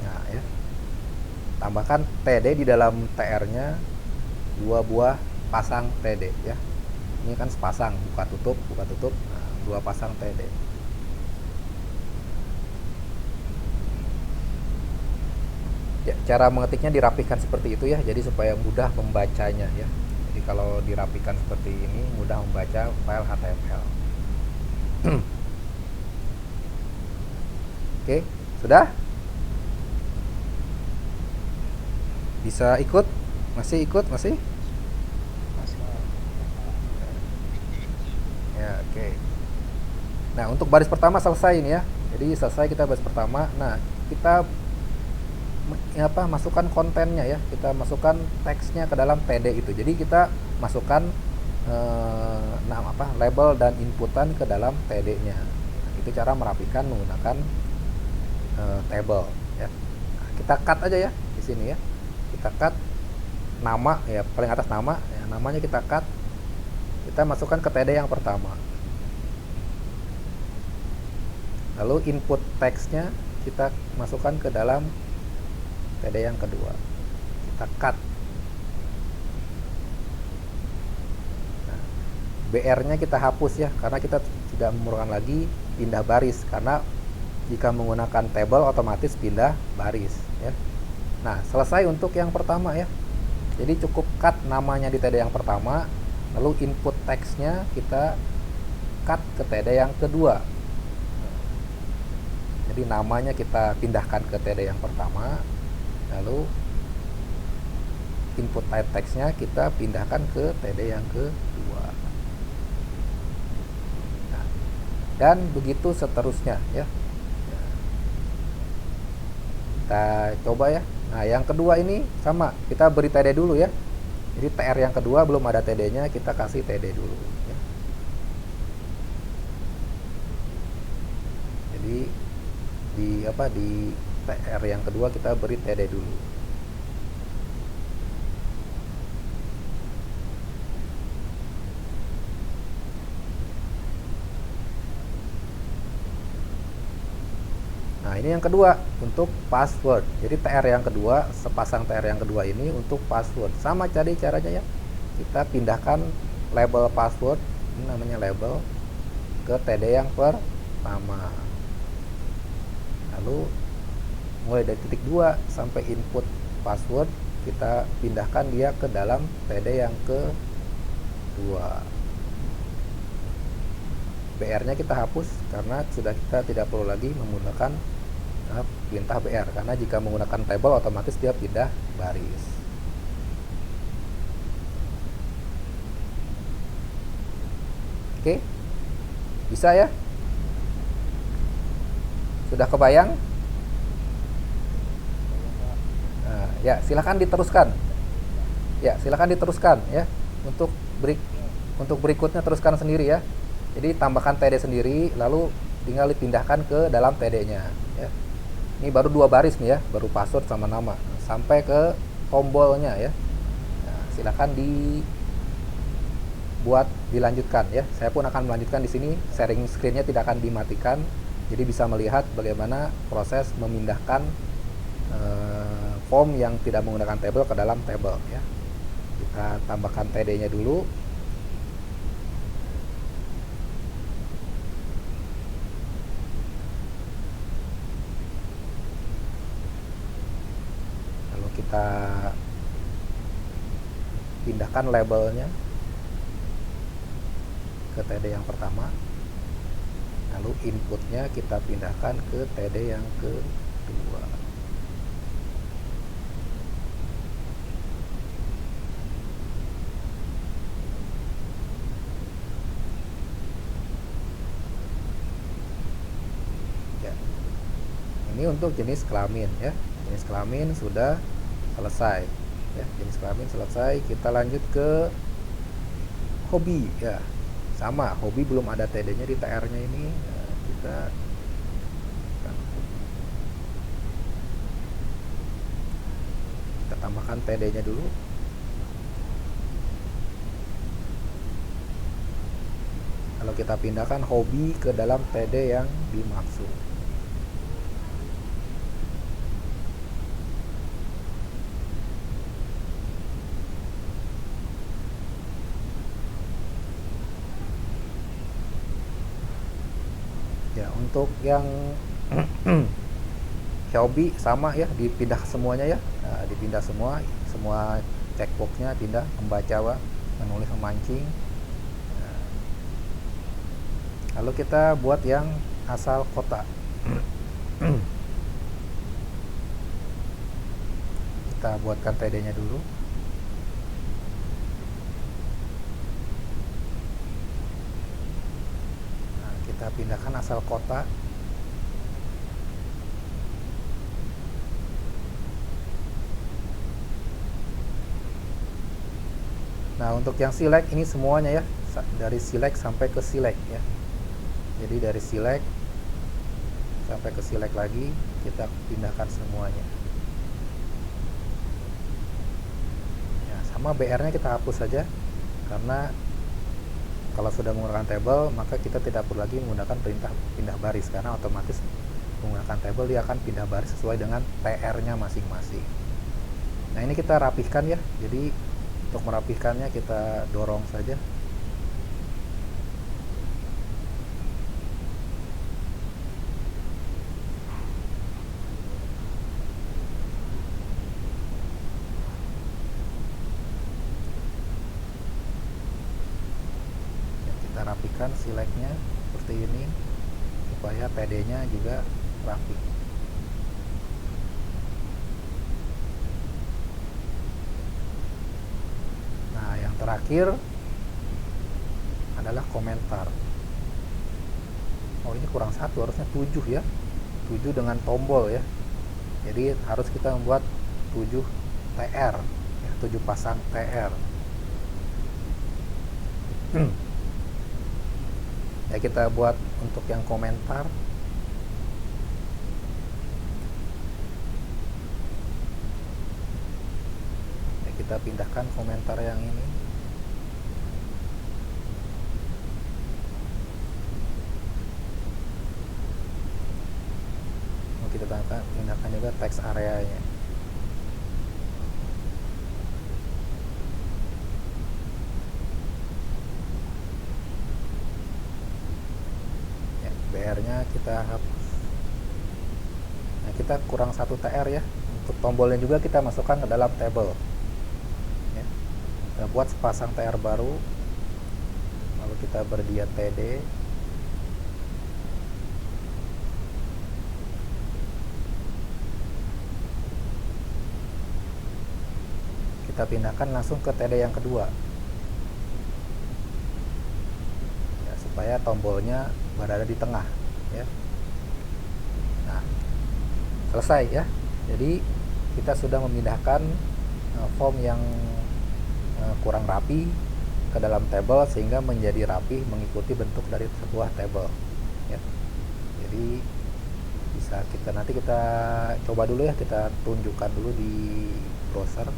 Nah ya. Tambahkan TD di dalam TR-nya 2 buah pasang TD ya. Ini kan sepasang, buka tutup. Nah, 2 pasang TD. Ya, cara mengetiknya dirapihkan seperti itu ya, jadi supaya mudah membacanya ya. Jadi kalau dirapihkan seperti ini mudah membaca file HTML. Oke, sudah? Bisa ikut? Masih ikut? Masih? Ya, oke. Nah, untuk baris pertama selesai ini ya. Jadi selesai kita baris pertama. Nah, kita masukkan kontennya ya, kita masukkan teksnya ke dalam TD itu. Jadi kita masukkan label dan inputan ke dalam TD-nya. Nah, itu cara merapikan menggunakan table ya. Nah, kita cut aja ya di sini ya. Kita cut nama ya, paling atas nama ya, namanya kita cut. Kita masukkan ke TD yang pertama. Lalu input teksnya kita masukkan ke dalam TD yang kedua. Kita cut. Nah, BR-nya kita hapus ya, karena kita tidak memerlukan lagi pindah baris, karena jika menggunakan table otomatis pindah baris ya. Nah, selesai untuk yang pertama ya. Jadi cukup cut namanya di TD yang pertama, lalu input teksnya kita cut ke TD yang kedua. Jadi namanya kita pindahkan ke TD yang pertama, lalu input type text-nya kita pindahkan ke TD yang kedua. Nah, dan begitu seterusnya ya. Kita coba ya. Nah, yang kedua ini sama, kita beri TD dulu ya. Jadi TR yang kedua belum ada TD-nya, kita kasih TD dulu ya. Jadi di TR yang kedua kita beri TD dulu. Nah, ini yang kedua untuk password. Jadi TR yang kedua, sepasang TR yang kedua ini untuk password. Sama tadi caranya ya. Kita pindahkan label password, ini namanya label, ke TD yang pertama. Lalu mulai dari titik 2 sampai input password kita pindahkan dia ke dalam TD yang kedua. BR-nya kita hapus karena sudah kita tidak perlu lagi menggunakan perintah BR, karena jika menggunakan table otomatis dia pindah baris. Oke, bisa ya? Sudah kebayang? Nah, ya silakan diteruskan. Ya silakan diteruskan ya. Untuk berikutnya teruskan sendiri ya. Jadi tambahkan TD sendiri, lalu tinggal dipindahkan ke dalam TD-nya ya. Ini baru 2 baris nih ya, baru password sama nama, sampai ke tombolnya ya. Nah, silakan dilanjutkan ya. Saya pun akan melanjutkan di sini, sharing screen-nya tidak akan dimatikan. Jadi bisa melihat bagaimana proses memindahkan form yang tidak menggunakan table ke dalam table ya. Kita tambahkan TD-nya dulu. Lalu kita pindahkan labelnya ke TD yang pertama, lalu inputnya kita pindahkan ke TD yang kedua. Ya, ini untuk jenis kelamin ya. Jenis kelamin sudah selesai ya, jenis kelamin selesai. Kita lanjut ke hobi ya. Sama, hobi belum ada TD-nya di TR-nya ini. Kita tambahkan TD-nya dulu. Kalau kita pindahkan hobi ke dalam TD yang dimaksud. Ya, untuk yang hobi sama ya, dipindah semuanya ya. Nah, dipindah semua checkboxnya pindah, membaca, menulis, memancing. Nah, lalu kita buat yang asal kota. Kita buatkan TD-nya dulu. Nah, kita pindahkan asal kota. Nah, untuk yang select ini semuanya ya, dari select sampai ke select ya. Jadi dari select sampai ke select lagi, kita pindahkan semuanya. Ya, sama BR-nya kita hapus saja, karena kalau sudah menggunakan table, maka kita tidak perlu lagi menggunakan perintah pindah baris, karena otomatis menggunakan table dia akan pindah baris sesuai dengan TR-nya masing-masing. Nah, ini kita rapihkan ya. Jadi untuk merapihkannya kita dorong saja. Kita rapikan select-nya seperti ini supaya TD-nya juga rapi. Nah, yang terakhir adalah komentar. Oh, ini kurang satu, harusnya 7 ya. 7 dengan tombol ya. Jadi harus kita membuat 7 TR ya, 7 pasang TR. Ya, kita buat untuk yang komentar. Ya, kita pindahkan komentar yang ini. Kita pindahkan juga teks areanya. Ya, BR-nya kita hapus. Nah, kita kurang 1 TR ya. Untuk tombolnya juga kita masukkan ke dalam table. Ya. Kita buat sepasang TR baru. Lalu kita berdia TD. Kita pindahkan langsung ke TD yang kedua ya, supaya tombolnya berada di tengah ya. Nah, selesai ya. Jadi kita sudah memindahkan form yang kurang rapi ke dalam table sehingga menjadi rapi mengikuti bentuk dari sebuah table ya. Jadi bisa nanti kita coba dulu ya, kita tunjukkan dulu di browser.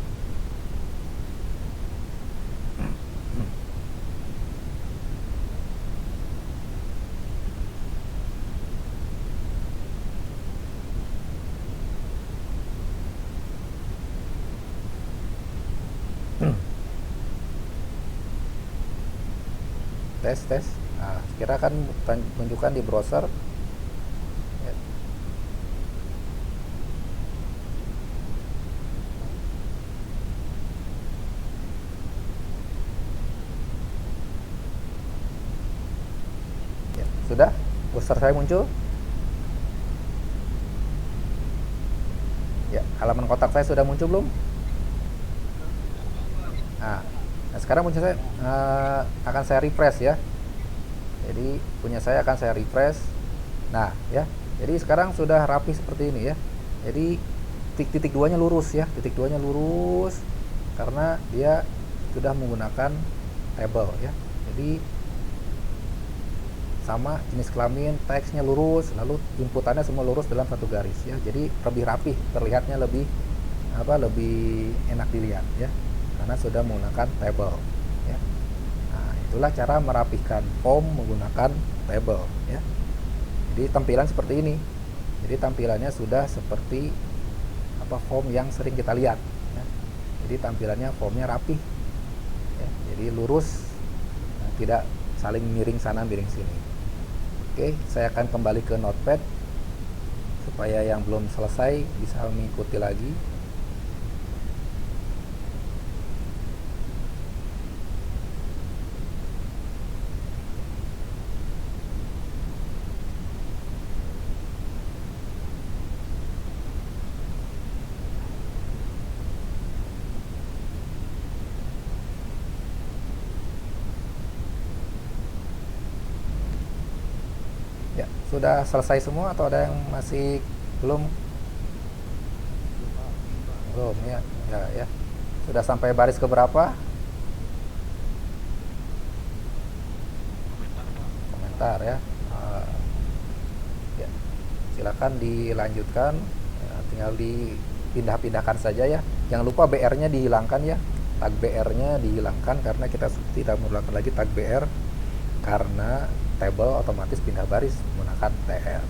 tes. Nah, kira akan tunjukkan di browser ya. Cursor saya muncul. Ya, halaman kotak saya sudah muncul belum? Nah, sekarang punya saya akan saya refresh ya. Jadi punya saya akan saya refresh. Nah, ya. Jadi sekarang sudah rapi seperti ini ya. Jadi titik duanya lurus ya. Titik duanya lurus karena dia sudah menggunakan table ya. Jadi sama jenis kelamin, teksnya lurus, lalu inputannya semua lurus dalam satu garis ya. Jadi lebih rapi, terlihatnya lebih lebih enak dilihat ya, karena sudah menggunakan table ya. Nah, itulah cara merapihkan form menggunakan table ya. Jadi tampilan seperti ini. Jadi tampilannya sudah seperti form yang sering kita lihat ya. Jadi tampilannya formnya rapih ya. Jadi lurus, tidak saling miring sana miring sini. Oke, saya akan kembali ke notepad supaya yang belum selesai bisa mengikuti lagi. Ya, sudah selesai semua atau ada yang masih belum? Belum ya. Ya, ya. Sudah sampai baris ke berapa? Komentar ya. Ya. Silakan dilanjutkan. Ya, tinggal dipindah-pindahkan saja ya. Jangan lupa BR-nya dihilangkan ya. Tag BR-nya dihilangkan karena kita tidak menggunakan lagi tag BR karena table otomatis pindah baris menggunakan TR.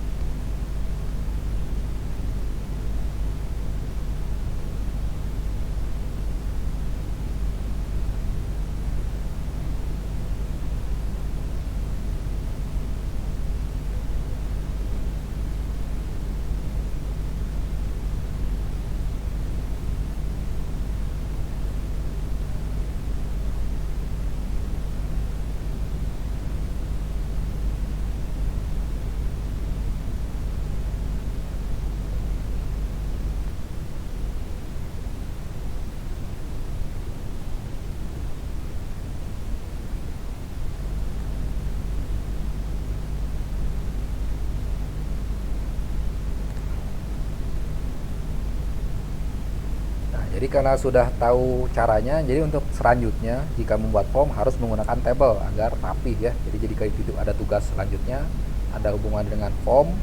Jadi karena sudah tahu caranya, jadi untuk selanjutnya jika membuat form harus menggunakan table agar rapi ya. Jadi kayak gitu ada tugas selanjutnya, ada hubungan dengan form,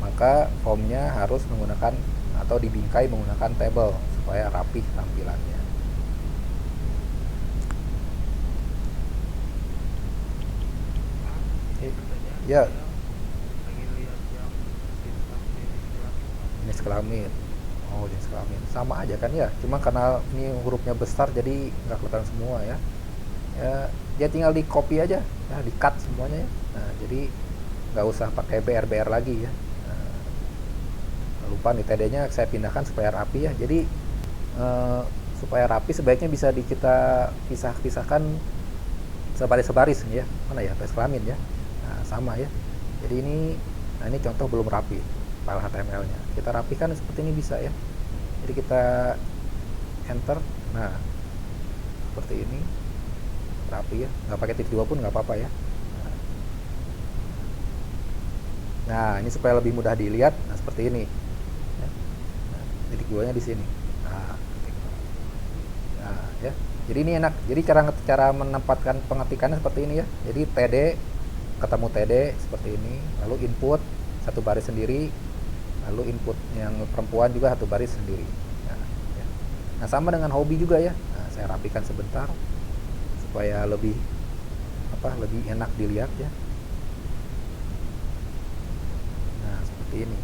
maka formnya harus menggunakan atau dibingkai menggunakan table supaya rapi tampilannya. Ya, jenis kelamin. Oh, jenis kelamin sama aja kan ya, cuma karena ini hurufnya besar jadi nggak kelihatan semua ya. Ya, dia tinggal di copy aja ya, di cut semuanya ya. Nah, jadi nggak usah pakai BR lagi ya. Nah, lupa nih TD-nya saya pindahkan supaya rapi ya. Jadi supaya rapi sebaiknya bisa kita pisahkan sebaris ya. Mana ya tes kelamin ya. Nah, sama ya. Jadi ini contoh belum rapi file HTML-nya. Kita rapikan seperti ini bisa ya. Jadi kita enter. Nah, seperti ini rapi ya. Nggak pakai titik 2 pun nggak apa-apa ya. Nah, ini supaya lebih mudah dilihat. Nah, seperti ini. Nah, titik 2-nya di sini. Nah, ya. Jadi ini enak. Jadi cara menempatkan pengetikannya seperti ini ya. Jadi TD ketemu TD seperti ini, lalu input satu baris sendiri, lalu input yang perempuan juga satu baris sendiri. Nah, ya. Nah, sama dengan hobi juga ya. Nah, saya rapikan sebentar supaya lebih enak dilihat ya. Nah, seperti ini.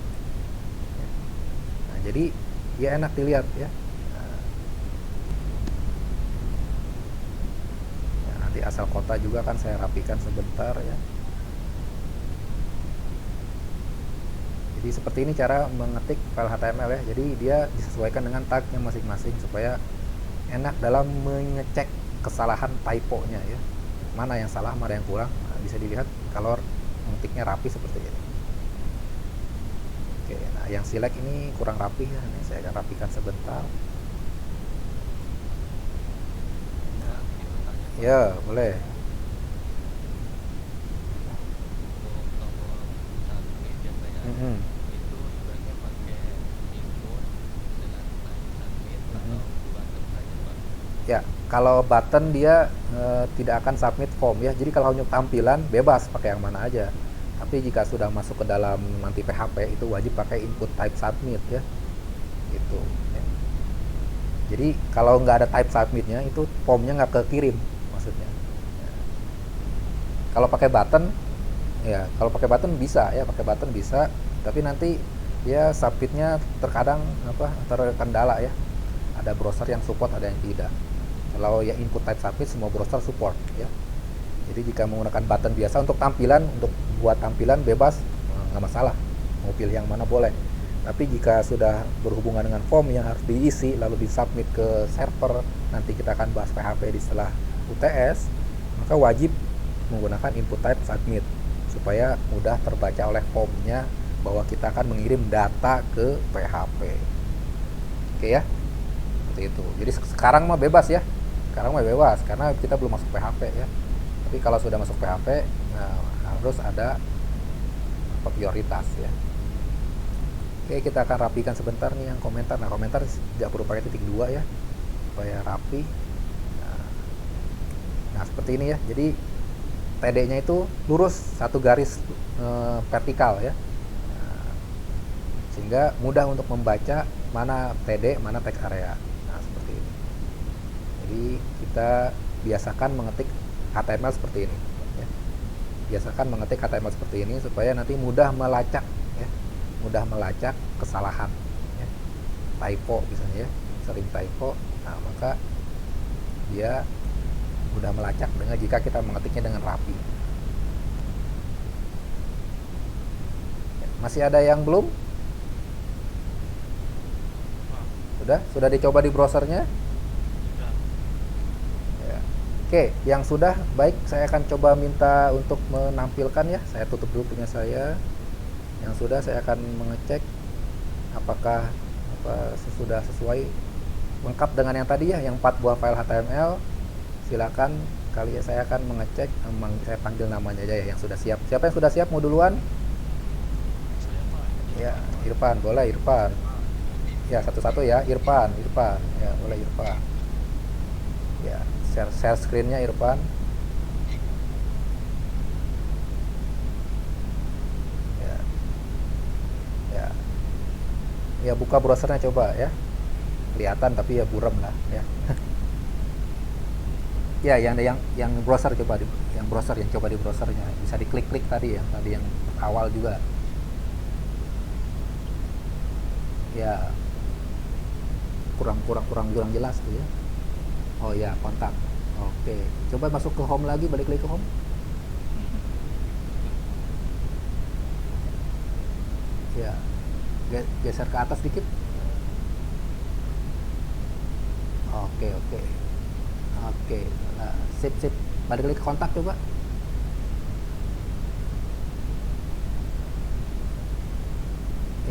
Nah, jadi ya enak dilihat ya. Nah, nanti asal kota juga kan saya rapikan sebentar ya. Jadi seperti ini cara mengetik file HTML ya. Jadi dia disesuaikan dengan tagnya masing-masing supaya enak dalam mengecek kesalahan typo-nya ya. Mana yang salah, mana yang kurang. Nah, bisa dilihat kalau mengetiknya rapi seperti ini. Oke, nah yang select ini kurang rapi ya, ini saya akan rapikan sebentar. Ya, boleh. Mm-mm. Ya, kalau button dia tidak akan submit form ya. Jadi kalau hanya tampilan bebas pakai yang mana aja. Tapi jika sudah masuk ke dalam nanti PHP itu wajib pakai input type submit ya. Gitu. Ya. Jadi kalau nggak ada type submitnya itu formnya nggak kekirim maksudnya. Ya. Kalau pakai button ya, kalau pakai button bisa ya, pakai button bisa. Tapi nanti ya submitnya terkadang terkendala ya. Ada browser yang support, ada yang tidak. Kalau ya input type submit semua browser support ya. Jadi jika menggunakan button biasa untuk tampilan, untuk buat tampilan bebas, nggak masalah, mau pilih yang mana boleh. Tapi jika sudah berhubungan dengan form yang harus diisi lalu disubmit ke server, nanti kita akan bahas PHP di setelah UTS, maka wajib menggunakan input type submit supaya mudah terbaca oleh formnya bahwa kita akan mengirim data ke PHP. Oke ya, seperti itu. Jadi sekarang mah bebas ya, sekarang mah bebas karena kita belum masuk PHP ya. Tapi kalau sudah masuk PHP, nah, harus ada prioritas ya. Oke, kita akan rapikan sebentar nih yang komentar. Nah, komentar tidak perlu pakai titik 2 ya, supaya rapi. Nah, seperti ini ya. Jadi TD-nya itu lurus satu garis vertikal ya. Nah, sehingga mudah untuk membaca mana TD, mana teks area. Nah, seperti ini. Jadi kita biasakan mengetik HTML seperti ini ya. Biasakan mengetik HTML seperti ini supaya nanti mudah melacak ya, mudah melacak kesalahan ya. Typo misalnya ya, sering typo, nah maka dia mudah melacak dengan jika kita mengetiknya dengan rapi ya. Masih ada yang belum? Sudah dicoba di browsernya? Oke, yang sudah baik, saya akan coba minta untuk menampilkan ya. Saya tutup dulu punya saya. Yang sudah saya akan mengecek apakah sudah sesuai lengkap dengan yang tadi ya, yang 4 buah file HTML. Silakan kali ya, saya akan mengecek, saya panggil namanya aja ya yang sudah siap. Siapa yang sudah siap mau duluan? Ya, Irfan, boleh Irfan. Ya, satu-satu ya, Irfan. Ya, boleh Irfan. Ya. Share screen-nya Irfan. Ya. Ya. Ya, buka browsernya coba ya. Kelihatan tapi ya buram lah ya. Ya, yang browser coba yang coba di browsernya. Bisa diklik-klik tadi yang awal juga. Ya. Kurang jelas tuh ya. Oh ya, kontak. Oke, coba masuk ke home lagi, balik lagi ke home. Ya, geser ke atas dikit. Oke. Nah, sip. Balik lagi ke kontak coba.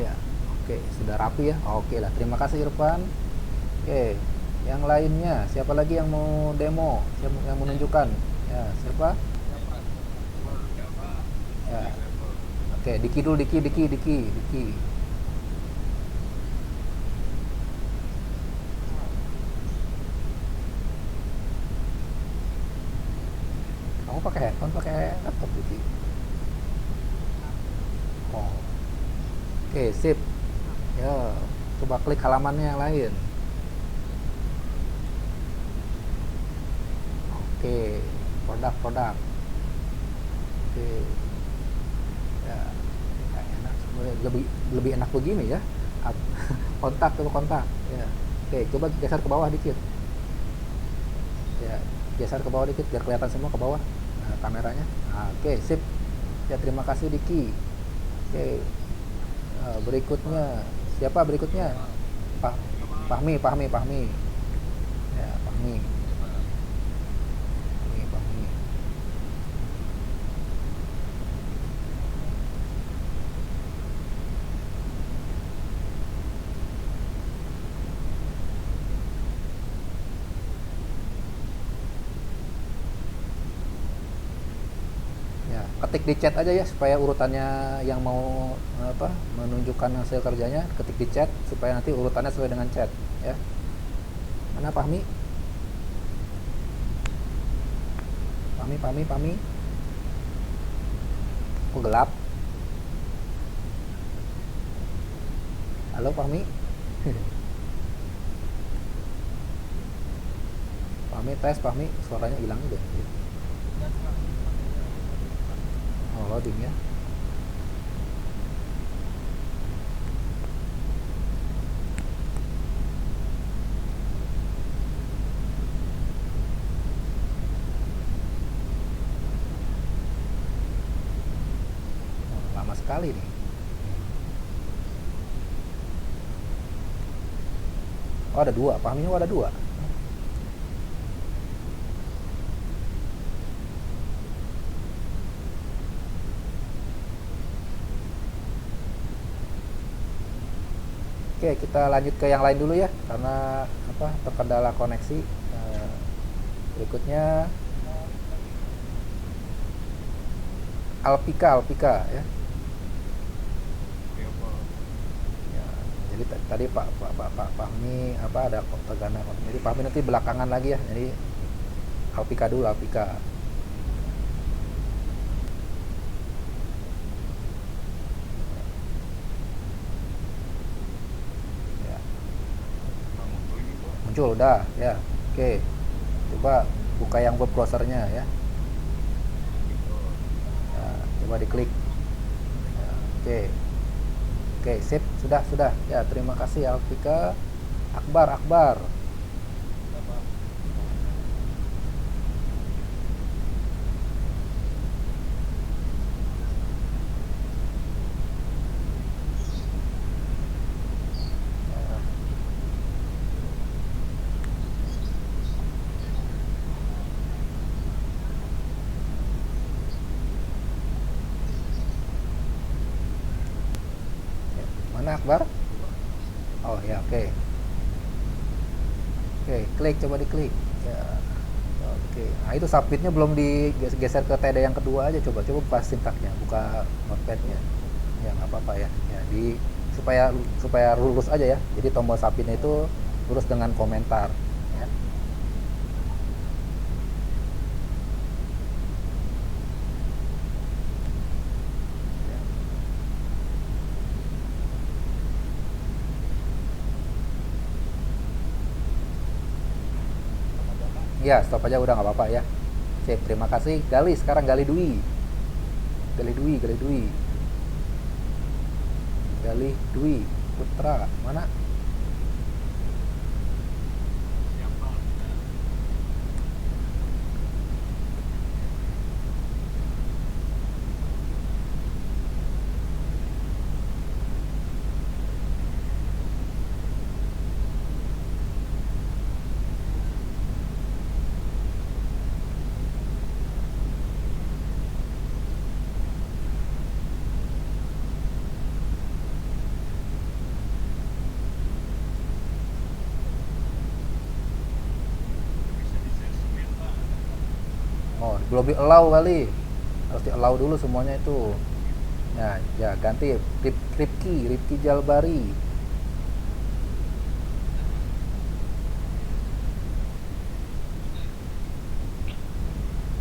Ya, oke, sudah rapi ya. Oke lah, terima kasih Irfan. Oke. Yang lainnya, siapa lagi yang mau demo? Siapa yang menunjukkan? Ya, siapa? Ya. Oke, Diki dulu, Diki. Kamu pakai headphone, pakai laptop, Diki? Oh. Oke, sip. Ya, coba klik halamannya yang lain. Oke, produk. Oke, ya, enak. Lebih enak begini ya. Kontak. Ya. Oke, coba geser ke bawah dikit. Ya, geser ke bawah dikit biar kelihatan semua ke bawah. Nah, kameranya. Nah, oke, sip. Ya, terima kasih Diki. Oke, berikutnya siapa berikutnya? Fahmi. Ya, Fahmi. ketik di chat aja ya supaya urutannya yang mau apa menunjukkan hasil kerjanya ketik di chat supaya nanti urutannya sesuai dengan chat ya. Mana Fahmi? Fahmi. Kok gelap? Halo Fahmi. Fahmi tes Fahmi, suaranya hilang juga. Oh, loading ya. Lama sekali nih. Oh ada dua, Fahmi ada dua. Oke, kita lanjut ke yang lain dulu ya, karena apa terkendala koneksi. Berikutnya Alpika ya. Ya, jadi tadi Pak Fahmi apa ada tegana. Jadi Fahmi nanti belakangan lagi ya. Jadi Alpika dulu Alpika. Ya. Muncul udah ya. Oke. Coba buka yang web browsernya ya. Ya, coba diklik. Ya, oke, sip, sudah. Ya, terima kasih Alfika. Akbar. Mana Akbar? Oh ya, oke. Oke, klik, coba diklik. Ya. Oke. Nah, itu submitnya belum digeser ke TD yang kedua aja, coba buka sintaknya, buka notepadnya. Ya nggak apa-apa ya. Ya, di supaya lurus aja ya. Jadi tombol submitnya itu lurus dengan komentar ya. Ya, stop aja udah nggak apa-apa ya. Sip, terima kasih. Sekarang Gali Dwi. Gali Dwi Putra, mana? Oh, belum di allow kali. Harus di allow dulu semuanya itu. Ya, ganti Ripki Jalbari.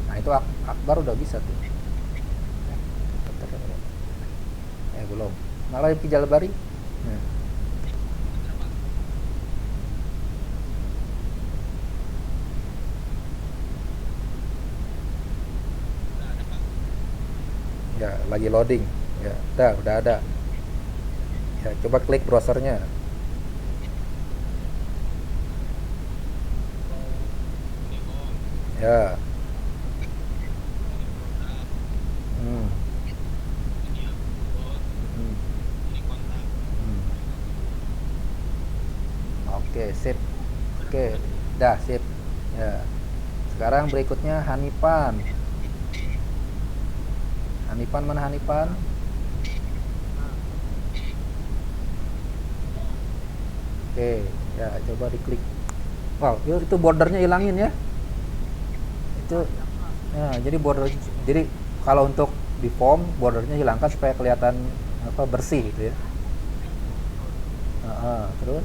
Nah, itu Akbar udah bisa tuh. Belum. Malah Ripki Jalbari. Nah. Ya, lagi loading. Ya, udah ada. Ya, coba klik browsernya. Ya. Hmm. Hmm. Hmm. Oke, sip. Oke, dah sip. Ya. Sekarang berikutnya Hanipan. Mana Hanipan? Oke, ya coba diklik. Wow, itu bordernya hilangin ya. Itu ya, jadi border, jadi kalau untuk di form bordernya hilangkan supaya kelihatan apa bersih gitu ya. Terus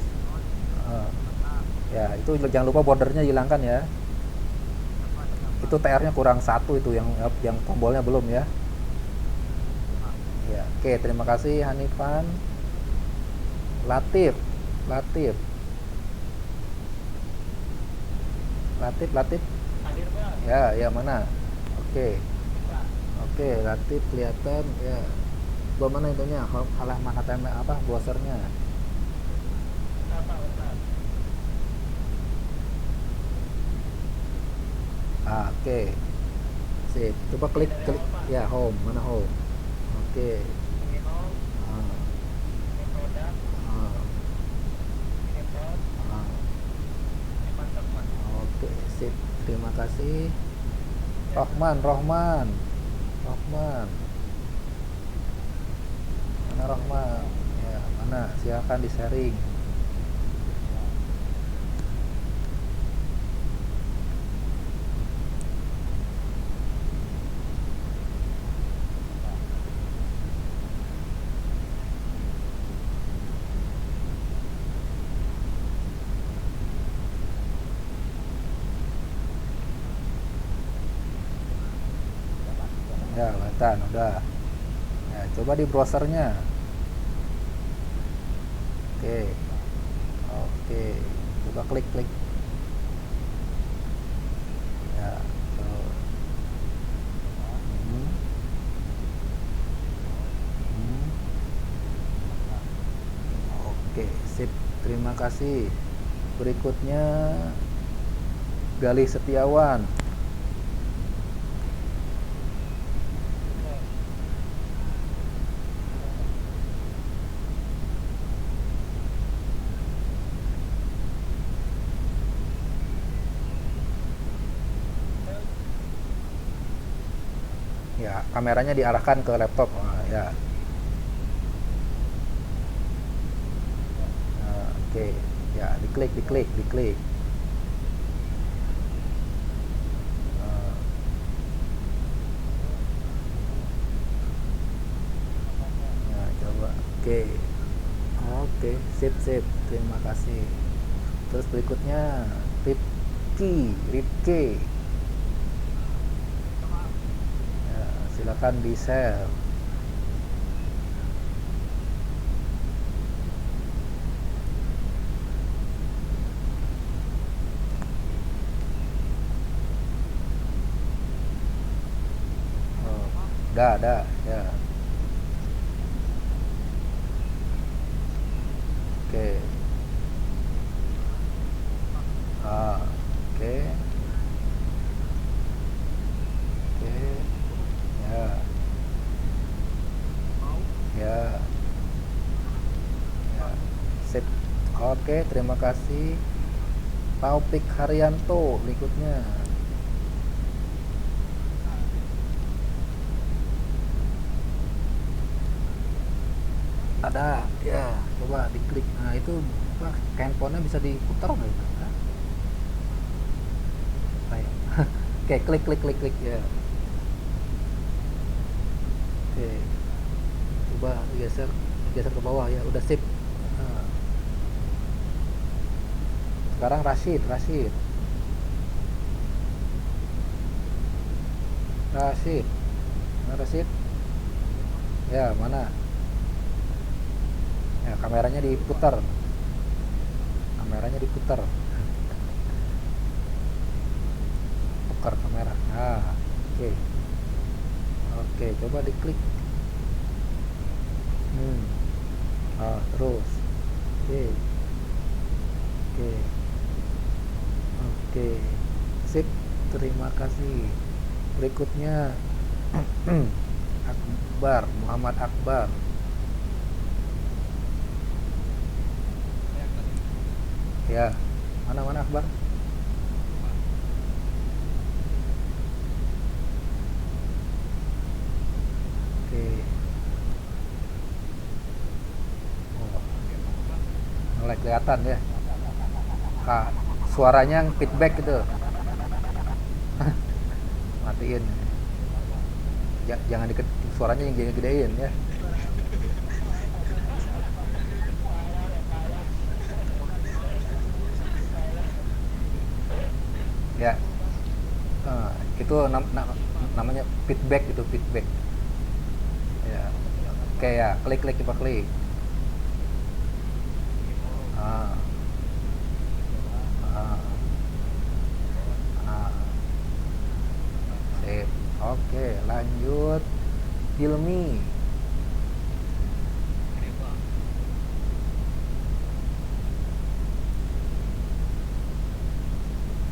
ya itu jangan lupa bordernya hilangkan ya. Itu TR-nya kurang satu itu yang tombolnya belum ya. Ya, oke, terima kasih Hanifan. Latif, Latif, Latif. Ya, ya mana? Oke, oke, Latif kelihatan ya. Gua mana itunya? Halaman HTML apa? Browsernya. Oke. Sip. Coba klik klik ya home. Mana home? Oke. Ah, ah, ah. Oke, sip. Terima kasih. Rohman. Rohman. Mana Rohman? Ya, mana? Silakan di-sharing. Ya, kelihatan udah. Ya, coba di browsernya. Oke. Oke. Coba klik-klik. Ya, terus. Hmm, hmm. Oke, sip. Terima kasih. Berikutnya Galih Setiawan. Ya, kameranya diarahkan ke laptop. Nah, ya. Nah, oke. Ya, diklik. Nah, ya, coba. Oke. Oke, sip. Terima kasih. Terus berikutnya Ripki. Ya, silakan di-share. Oh, dah, ya. Oke. Ah, oke. Oke. Ya, ya, ya. Sip. Oke, terima kasih. Taufik Haryanto berikutnya. Ada, ya. Coba diklik. Nah, itu apa? Handphonenya bisa diputar nggak itu? Nah, ayo. Oke, klik ya. Oke, coba geser ke bawah ya. Udah sip. Nah, sekarang Rashid. Mana Rashid? Ya, mana? Ya, kameranya diputar, tukar kamera. Nah, oke. Oke, coba diklik. Hmm. Terus. Oke. Oke. Oke. Sip. Terima kasih. Berikutnya Muhammad Akbar. Ya. Mana Akbar? Oke. Oh, mulai kelihatan ya. Suaranya yang feedback gitu. Matiin. Jangan deket suaranya yang gede-gedein ya. Ya, itu namanya feedback, itu feedback ya. Oke ya, klik klik coba klik. ah, ah, ah, Sip. Oke, lanjut. Hilmi.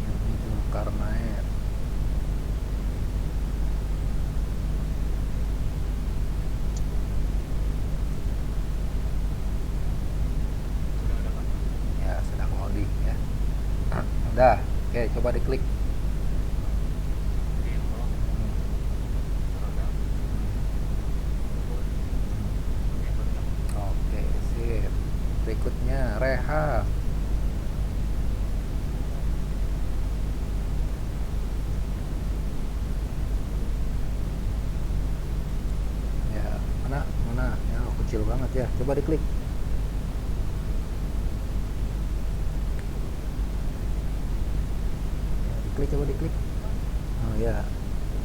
Hilmi Zulkarnain. Ya, sedang loading ya. Udah. Oke, coba diklik. Oke, sip. Berikutnya Reha. Ya, mana mana ya, kecil banget ya. Coba diklik. Ya, diklik, coba diklik. Oh ya,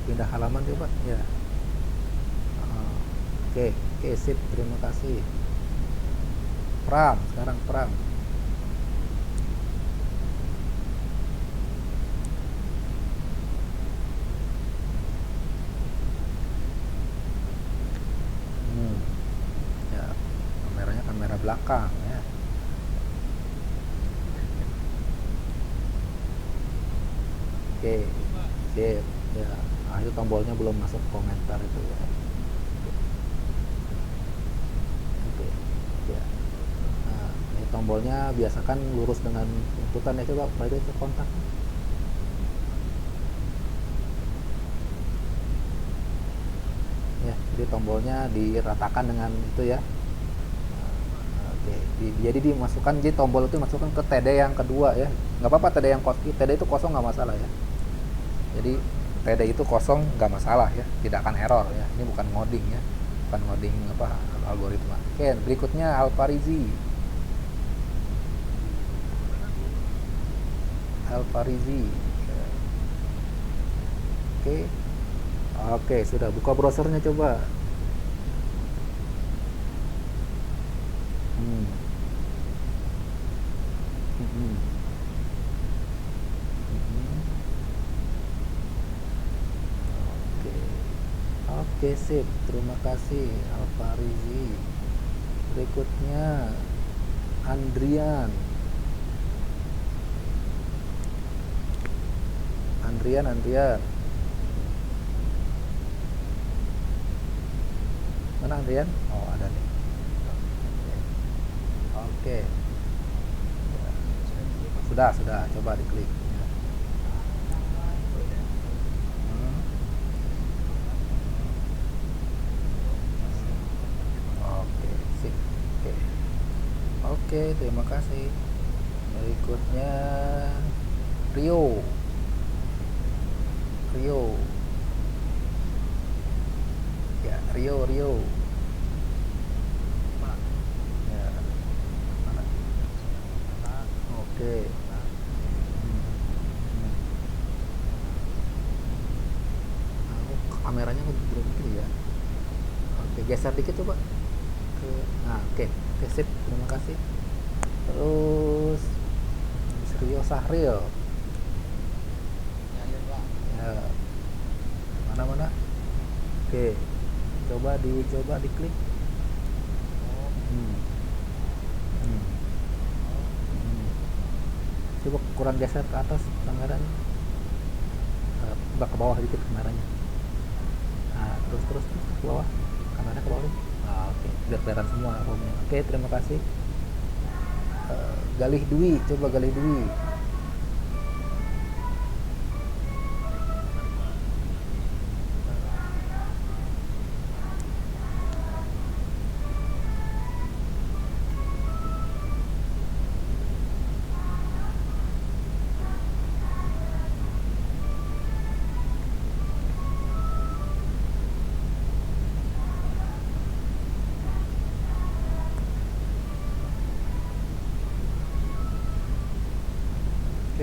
pindah halaman coba ya. Oke, oke, sip, terima kasih. Pram, sekarang Pram. Hmm, ya, kameranya kamera belakang ya. Oke, sip. Ya, itu tombolnya belum masuk komentar itu ya. Oke, ya. Nah, ini tombolnya biasakan lurus dengan inputan ya, coba balik ke kontak. Ya, jadi tombolnya diratakan dengan itu ya. Oke, jadi dimasukkan, jadi tombol itu dimasukkan ke TD yang kedua ya. Nggak apa-apa TD yang kosong, TD itu kosong nggak masalah ya. Jadi TD itu kosong nggak masalah ya, tidak akan error ya. Ini bukan ngoding ya, bukan ngoding apa algoritma. Oke, berikutnya Alfarizi. Alfarizi. Oke, oke, sudah buka browsernya coba. Hmm. Hmm. Hmm. Oke, oke, sip. Terima kasih Alfarizi. Berikutnya Andrian. Andrian. Mana Andrian? Oh, ada nih. Oke. Sudah. Coba diklik. Hmm. Oke, sip. Oke. Oke, terima kasih. Berikutnya Rio. Rio. Ya, Rio. Ya, mana? Oke. Hmm. Kameranya belum gini ya. Oke, geser dikit coba. Nah, oke, sip. Terima kasih. Terus Rio Sahril. Ya, mana? Oke, coba diklik. Hmm. Hmm. Hmm. Coba kurang geser ke atas kameranya. Ke bawah dikit kameranya. Nah, terus ke bawah. Kameranya ke bawah. Nah, oke, biar kelihatan semua roomnya. Oke, terima kasih. Galih Dwi, coba Galih Dwi.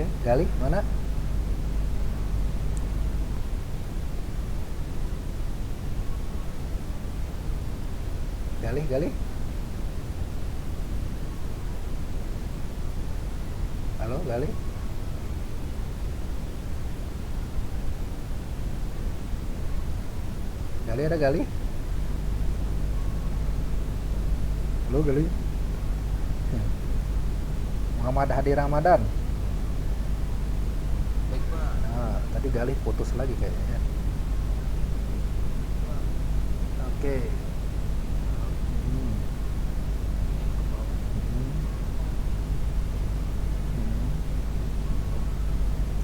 Oke, Gali mana? Gali. Halo, Gali. Gali, ada Gali? Halo, Gali. Muhammad Hadi Ramadan. Baik Pak. Nah, tadi Gali putus lagi kayaknya. Oke. Hmm, hmm,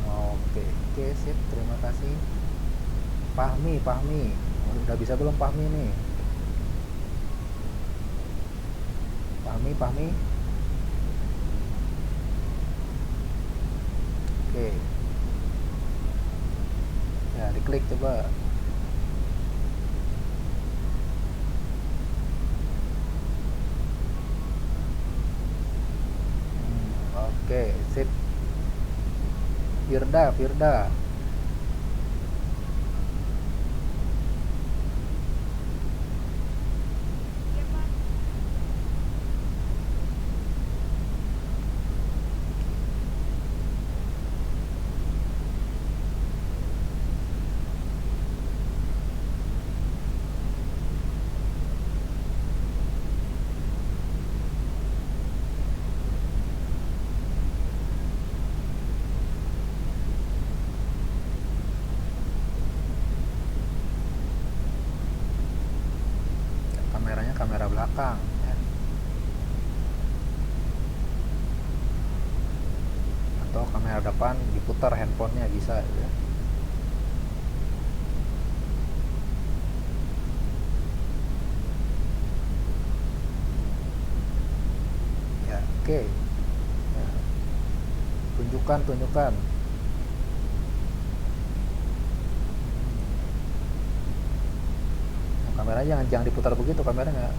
oke, sip. Terima kasih. Pahmi. Udah bisa belum Pahmi nih? Pahmi. Oke. Ya, diklik coba. Oke, sip. Firda. Kameranya kamera belakang ya. Atau kamera depan diputar handphonenya bisa ya. Ya, oke. Ya, tunjukkan. Nah, kameranya jangan diputar begitu kameranya.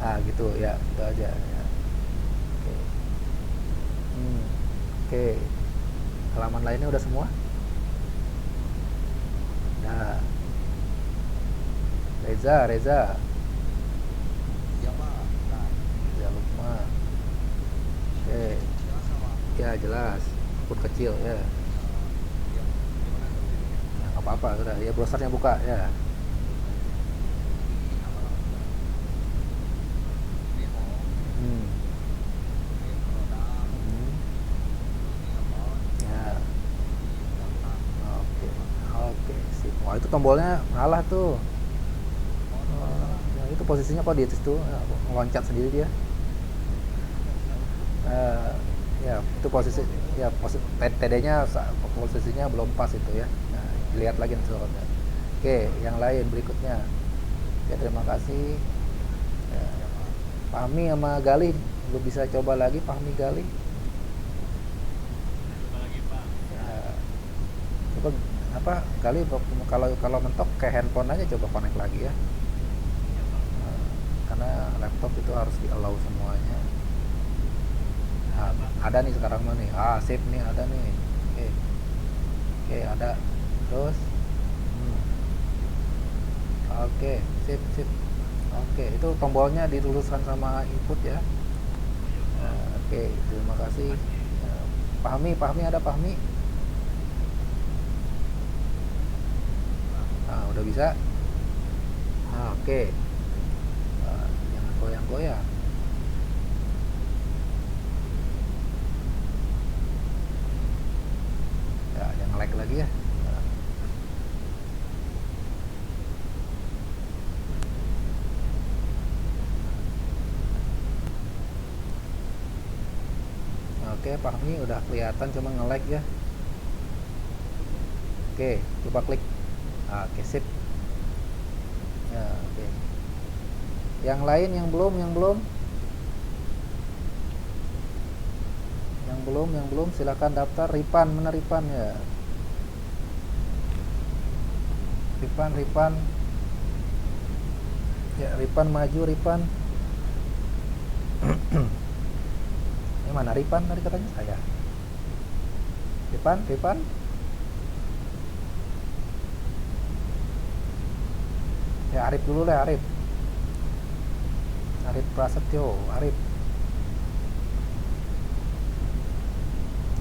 Ah, gitu ya, gitu aja ya. Oke. Hmm, oke. Halaman lainnya udah semua? Nah, Reza. Ya Pak. Nah, Reza Lukman. Oke. jelas Pak. Ya, jelas. Akun kecil ya. Ya, gimana tuh jadinya? Ya, nggak apa-apa, udah. Ya, browsernya buka ya. Di apa? Ini home, Hmm. ini produk, Hmm. ini apa? Ya, Ini kontak. oke. Oke, sip. Wah, itu tombolnya ngalah tuh. Oh, nomornya salah. Ya, itu posisinya kok di situ loncat sendiri dia. Eh, ya, itu posisi ya TD-nya posisinya belum pas itu ya. Nah, lihat lagi nih soalnya. Oke, yang lain berikutnya. Oke, terima kasih. Ya, Ya Pak. Fahmi sama Galih, lu bisa coba lagi Fahmi Galih. Coba lagi Pak. Ya, coba apa Galih kalau kalau mentok ke handphone aja coba connect lagi ya. Ya Pak. Nah, karena laptop itu harus di allow semuanya. Nah, ada nih sekarang mah nih. Ah, sip nih ada nih. Oke. Oke, ada. Terus hmm, oke, sip. Oke, itu tombolnya diluruskan sama input ya. Nah, oke, terima kasih. Nah, Pahmi ada Pahmi. Nah, udah bisa. Nah, oke. Nah, jangan goyang-goyang. Ya, jangan like lagi ya. Nah, oke, Pahmi udah kelihatan cuma nge-like ya. Oke, coba klik. Nah, oke, sip. Ya, oke. Yang lain yang belum, yang belum silakan daftar. Ripan, mana Ripan ya? Ripan. Ya, Ripan maju Ripan. Ini mana Ripan tadi katanya saya. Ripan. Ya Arif dulu lah, Arif. Arif Prasetyo, Arif.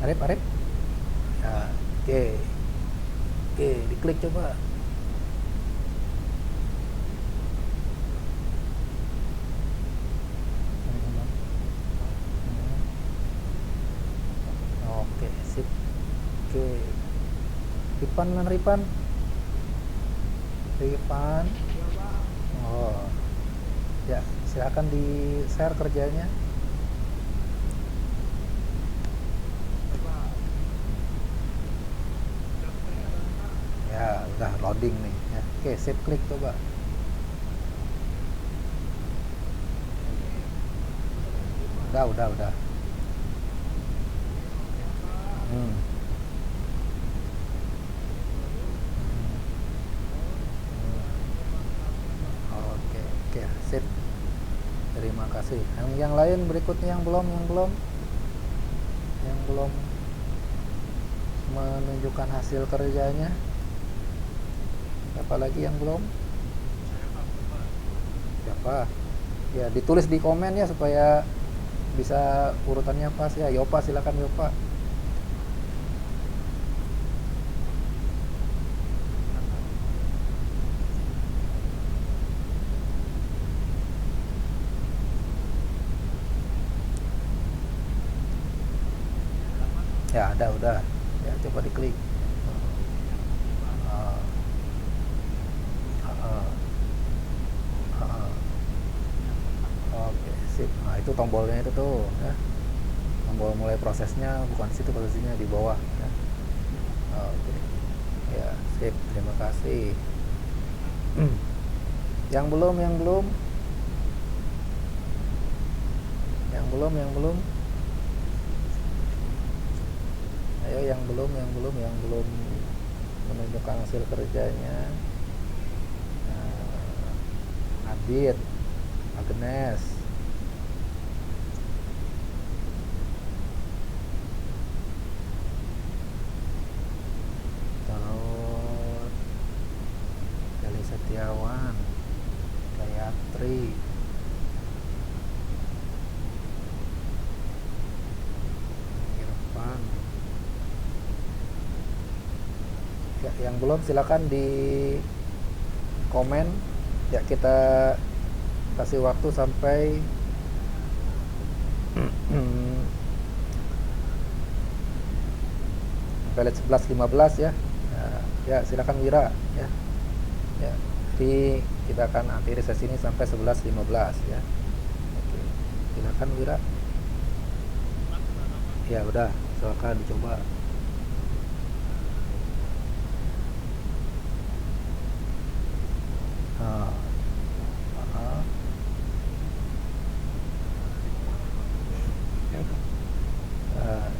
Arif. Ya, oke, diklik coba. Oke, sip. Oke. Ripan. Oh, ya, silakan di share kerjanya. Ya, udah loading nih ya. Oke, sip, klik coba. Udah. Hmm. Oke, sip. Terima kasih. Yang lain berikutnya yang belum menunjukkan hasil kerjanya. Siapa lagi yang belum? Siapa? Ya, ditulis di komen ya supaya bisa urutannya pas ya. Yopa, silakan Yopa. Ya, ada udah. Ya, coba diklik. Ah, ah, ah. Oke, sip. Nah, itu tombolnya itu tuh ya. Tombol mulai prosesnya bukan di situ, posisinya di bawah ya. Oke. Ya, sip. Terima kasih. Yang belum. Yang belum. Ayo yang belum menunjukkan hasil kerjanya. Adit, Agnes. Terus Deli Setiawan, Gayatri. Irfan. Ya, yang belum silakan di komen ya, kita kasih waktu sampai sampai 11.15 ya. Ya, silakan Wira ya. Ya, jadi kita akan akhiri sesi ini sampai 11.15 ya. Oke, silakan Wira. Ya udah, silakan dicoba. Ah, ah.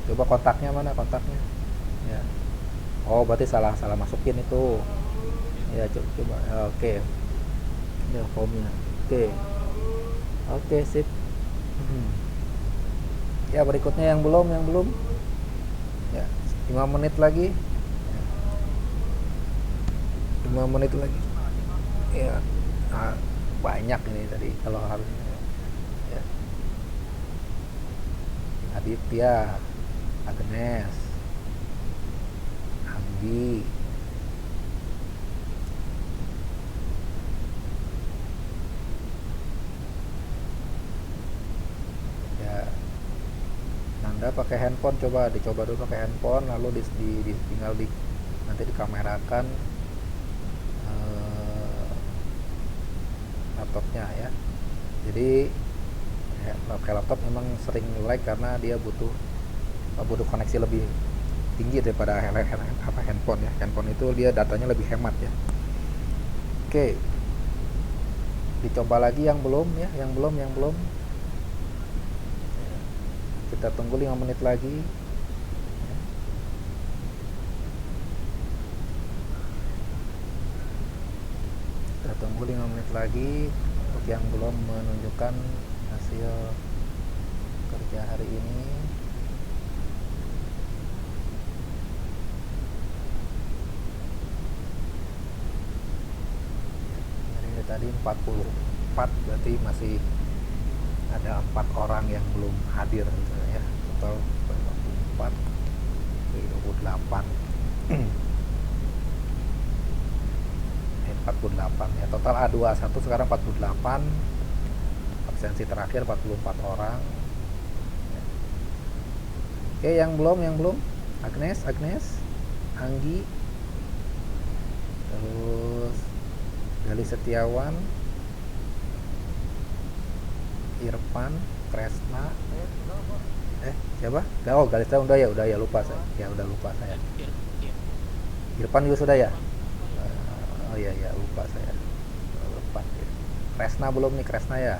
Coba kontaknya mana kontaknya ya. Oh, berarti salah masukin itu ya. Coba oke ya, formnya oke sip. Ya, berikutnya yang belum ya, 5 menit lagi, 5 menit lagi ya. Banyak ini tadi kalau harusnya ya. Aditya, Agnes, Anggi, ya. Nanda pakai handphone, dicoba dulu pakai handphone, lalu tinggal nanti dikamerakan laptopnya ya. Jadi pakai laptop memang sering lag karena dia butuh koneksi lebih tinggi daripada handphone ya. Handphone itu dia datanya lebih hemat ya. Oke, dicoba lagi yang belum ya, yang belum kita tunggu 5 menit lagi. Kita tunggu 5 menit lagi untuk yang belum menunjukkan hasil kerja hari ini. Jadi tadi 44, berarti masih ada 4 orang yang belum hadir gitu ya. Total 44, 28. 48 ya, total A21 sekarang 48, absensi terakhir 44 orang. Oke, yang belum Agnes, Anggi, terus Gali Setiawan, Irfan, Kresna, siapa? Oh, Gali Setiawan udah ya, lupa saya. Ya udah lupa saya. Irfan juga sudah ya? Oh iya lupa saya. Lupa. Kresna belum nih, Kresna ya.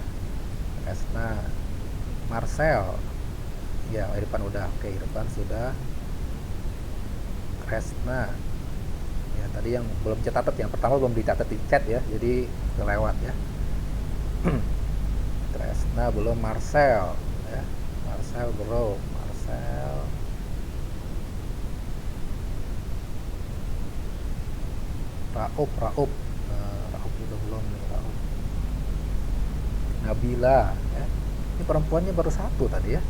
Kresna, Marcel. Ya, Irfan udah. Oke, Irfan sudah. Kresna. Ya, tadi yang belum catat, yang pertama belum dicatat di chat ya. Jadi kelewat ya. Kresna belum, Marcel ya. Marcel bro, Marcel. Raup juga belum nih, Raup. Nabila ya. Ini perempuannya baru satu tadi ya.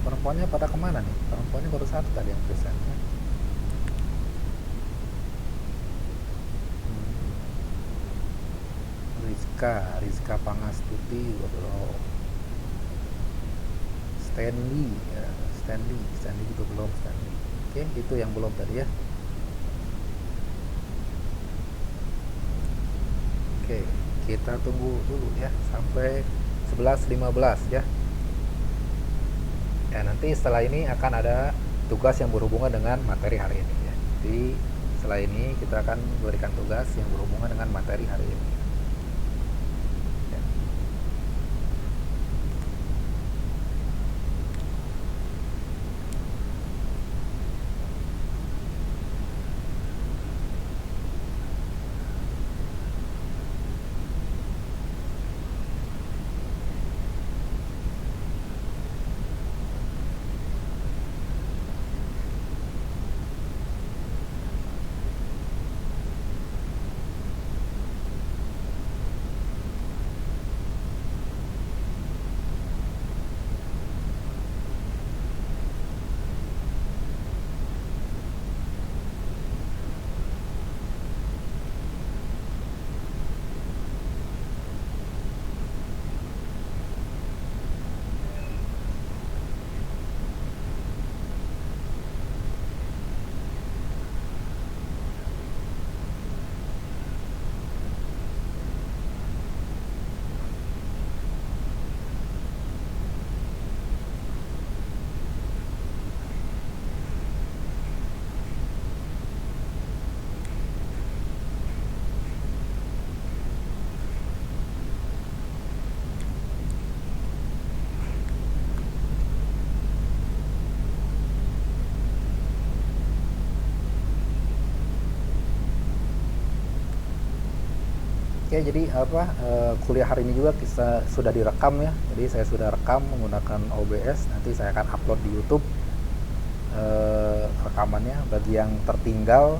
Perempuannya pada kemana nih? Perempuannya baru satu tadi yang presentnya. Rizka Pangastuti juga belum. Stanley ya, Stanley juga belum, Stanley. Oke, itu yang belum tadi ya. Oke, kita tunggu dulu ya sampai 11.15 ya. Ya, nanti setelah ini akan ada tugas yang berhubungan dengan materi hari ini ya. Jadi setelah ini kita akan berikan tugas yang berhubungan dengan materi hari ini. Ya. Oke, jadi kuliah hari ini juga kita sudah direkam ya. Jadi saya sudah rekam menggunakan OBS. Nanti saya akan upload di YouTube rekamannya. Bagi yang tertinggal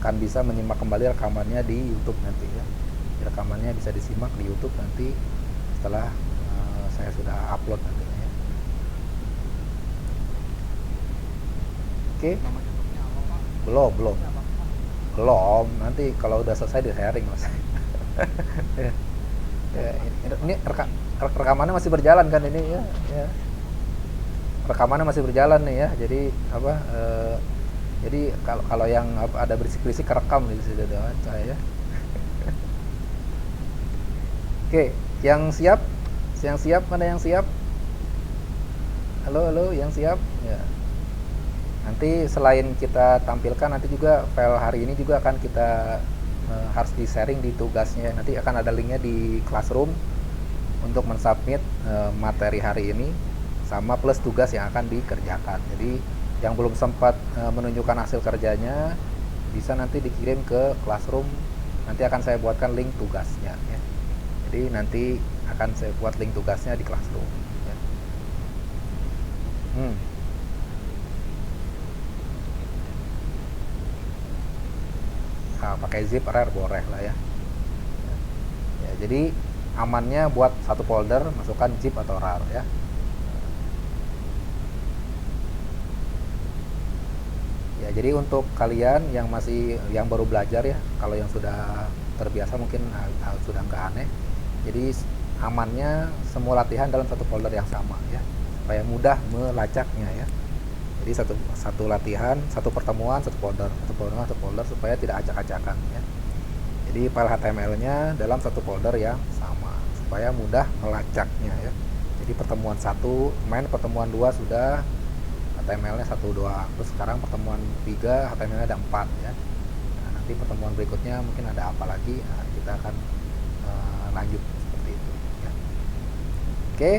akan bisa menyimak kembali rekamannya di YouTube nanti ya. Rekamannya bisa disimak di YouTube nanti setelah saya sudah upload nantinya ya. Oke. Belum, nanti kalau udah selesai di sharing mas. Ya, ini rekamannya masih berjalan kan ini ya, rekamannya masih berjalan nih ya. Jadi jadi kalau yang ada berisik-berisik kerekam di situ doang saya ya. Oke, yang siap mana yang siap? Halo yang siap ya. Nanti selain kita tampilkan, nanti juga file hari ini juga akan kita harus di sharing di tugasnya. Nanti akan ada linknya di Classroom untuk mensubmit materi hari ini sama plus tugas yang akan dikerjakan. Jadi yang belum sempat menunjukkan hasil kerjanya bisa nanti dikirim ke Classroom. Nanti akan saya buatkan link tugasnya ya. Jadi nanti akan saya buat link tugasnya di Classroom ya. Hmm. Nah, pakai zip rare boleh lah ya. Ya, jadi amannya buat satu folder masukkan zip atau rar ya. Ya, jadi untuk kalian yang baru belajar ya, kalau yang sudah terbiasa mungkin sudah nggak aneh. Jadi amannya semua latihan dalam satu folder yang sama ya, supaya mudah melacaknya ya. Jadi satu latihan, satu pertemuan, satu folder supaya tidak acak-acakan ya. Jadi file HTML-nya dalam satu folder yang sama supaya mudah melacaknya ya. Jadi pertemuan 1 main, pertemuan 2 sudah HTML-nya 1 doang. Terus sekarang pertemuan 3 HTML-nya ada 4 ya. Nah, nanti pertemuan berikutnya mungkin ada apa lagi. Nah, kita akan lanjut seperti itu ya. Oke,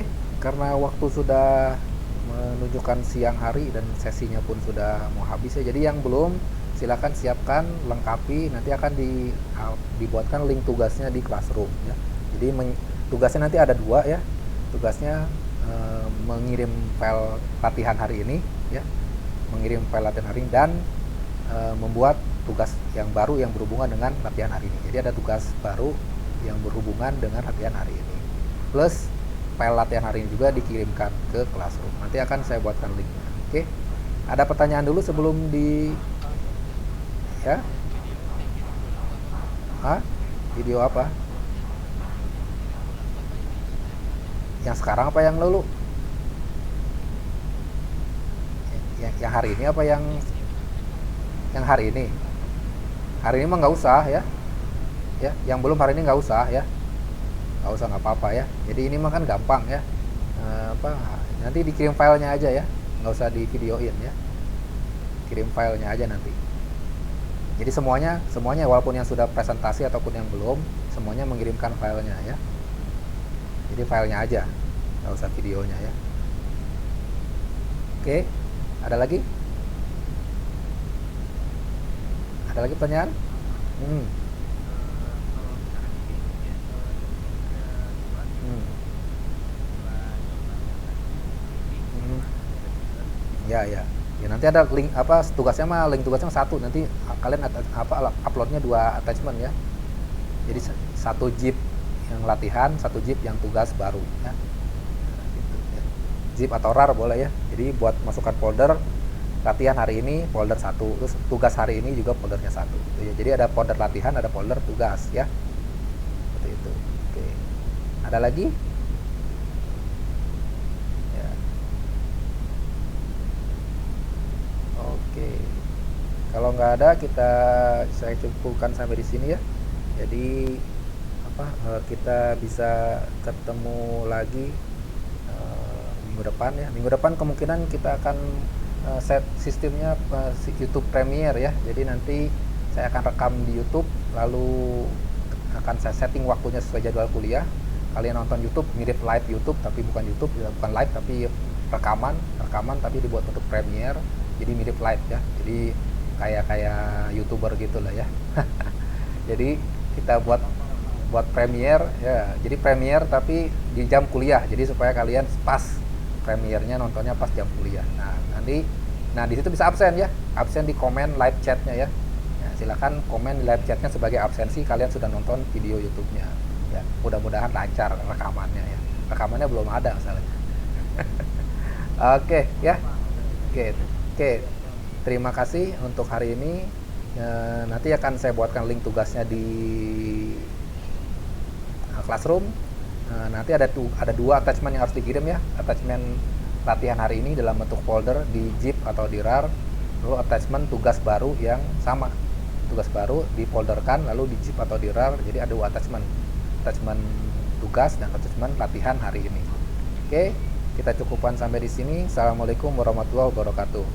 karena waktu sudah menunjukkan siang hari dan sesinya pun sudah mau habis ya. Jadi yang belum silakan siapkan, lengkapi, nanti akan dibuatkan link tugasnya di Classroom ya. Jadi tugasnya nanti ada 2 ya. Tugasnya mengirim file latihan hari ini ya. Mengirim file latihan hari ini dan membuat tugas yang baru yang berhubungan dengan latihan hari ini. Jadi ada tugas baru yang berhubungan dengan latihan hari ini. Plus file latihan hari ini juga dikirimkan ke Classroom. Nanti akan saya buatkan linknya. Oke. Ada pertanyaan dulu sebelum ya? Video apa? Yang sekarang apa yang lalu? Yang hari ini apa yang hari ini? Hari ini mah nggak usah ya. Ya, yang belum hari ini nggak usah ya. Nggak usah, nggak apa-apa ya. Jadi ini mah kan gampang ya. Nanti dikirim filenya aja ya, nggak usah di videoin ya. Kirim filenya aja nanti. Jadi semuanya walaupun yang sudah presentasi ataupun yang belum, semuanya mengirimkan filenya ya. Jadi filenya aja, nggak usah videonya ya. Oke, ada lagi? Ada lagi pertanyaan? Ya nanti ada link tugasnya mah link tugasnya 1, nanti kalian uploadnya 2 attachment ya. Jadi 1 zip yang latihan, 1 zip yang tugas baru ya. Gitu, ya. Zip atau rar boleh ya. Jadi buat masukkan folder latihan hari ini folder 1, terus tugas hari ini juga foldernya 1 gitu ya. Jadi ada folder latihan, ada folder tugas ya. Seperti itu. Oke. Ada lagi? Oke, kalau nggak ada saya cukupkan sampai di sini ya. Jadi kita bisa ketemu lagi minggu depan ya. Minggu depan kemungkinan kita akan set sistemnya YouTube Premiere ya. Jadi nanti saya akan rekam di YouTube, lalu akan saya setting waktunya sesuai jadwal kuliah. Kalian nonton YouTube mirip live YouTube, tapi bukan YouTube ya, bukan live tapi rekaman tapi dibuat untuk Premiere. Jadi mirip live ya, jadi kayak YouTuber gitulah ya. Jadi kita buat Premiere ya, jadi Premiere tapi di jam kuliah, jadi supaya kalian pas Premiere-nya nontonnya pas jam kuliah. Nanti di situ bisa absen ya, absen di komen live chatnya ya. Silakan komen di live chatnya sebagai absensi kalian sudah nonton video YouTube-nya ya. Mudah-mudahan lancar rekamannya ya, rekamannya belum ada misalnya. Oke ya, Oke, terima kasih untuk hari ini. Nanti akan saya buatkan link tugasnya di Classroom. Nanti ada 2 attachment yang harus dikirim ya. Attachment latihan hari ini dalam bentuk folder di zip atau di rar. Lalu attachment tugas baru yang sama. Tugas baru difolderkan lalu di zip atau di rar. Jadi ada 2 attachment. Attachment tugas dan attachment latihan hari ini. Oke. Kita cukupkan sampai di sini. Assalamualaikum warahmatullahi wabarakatuh.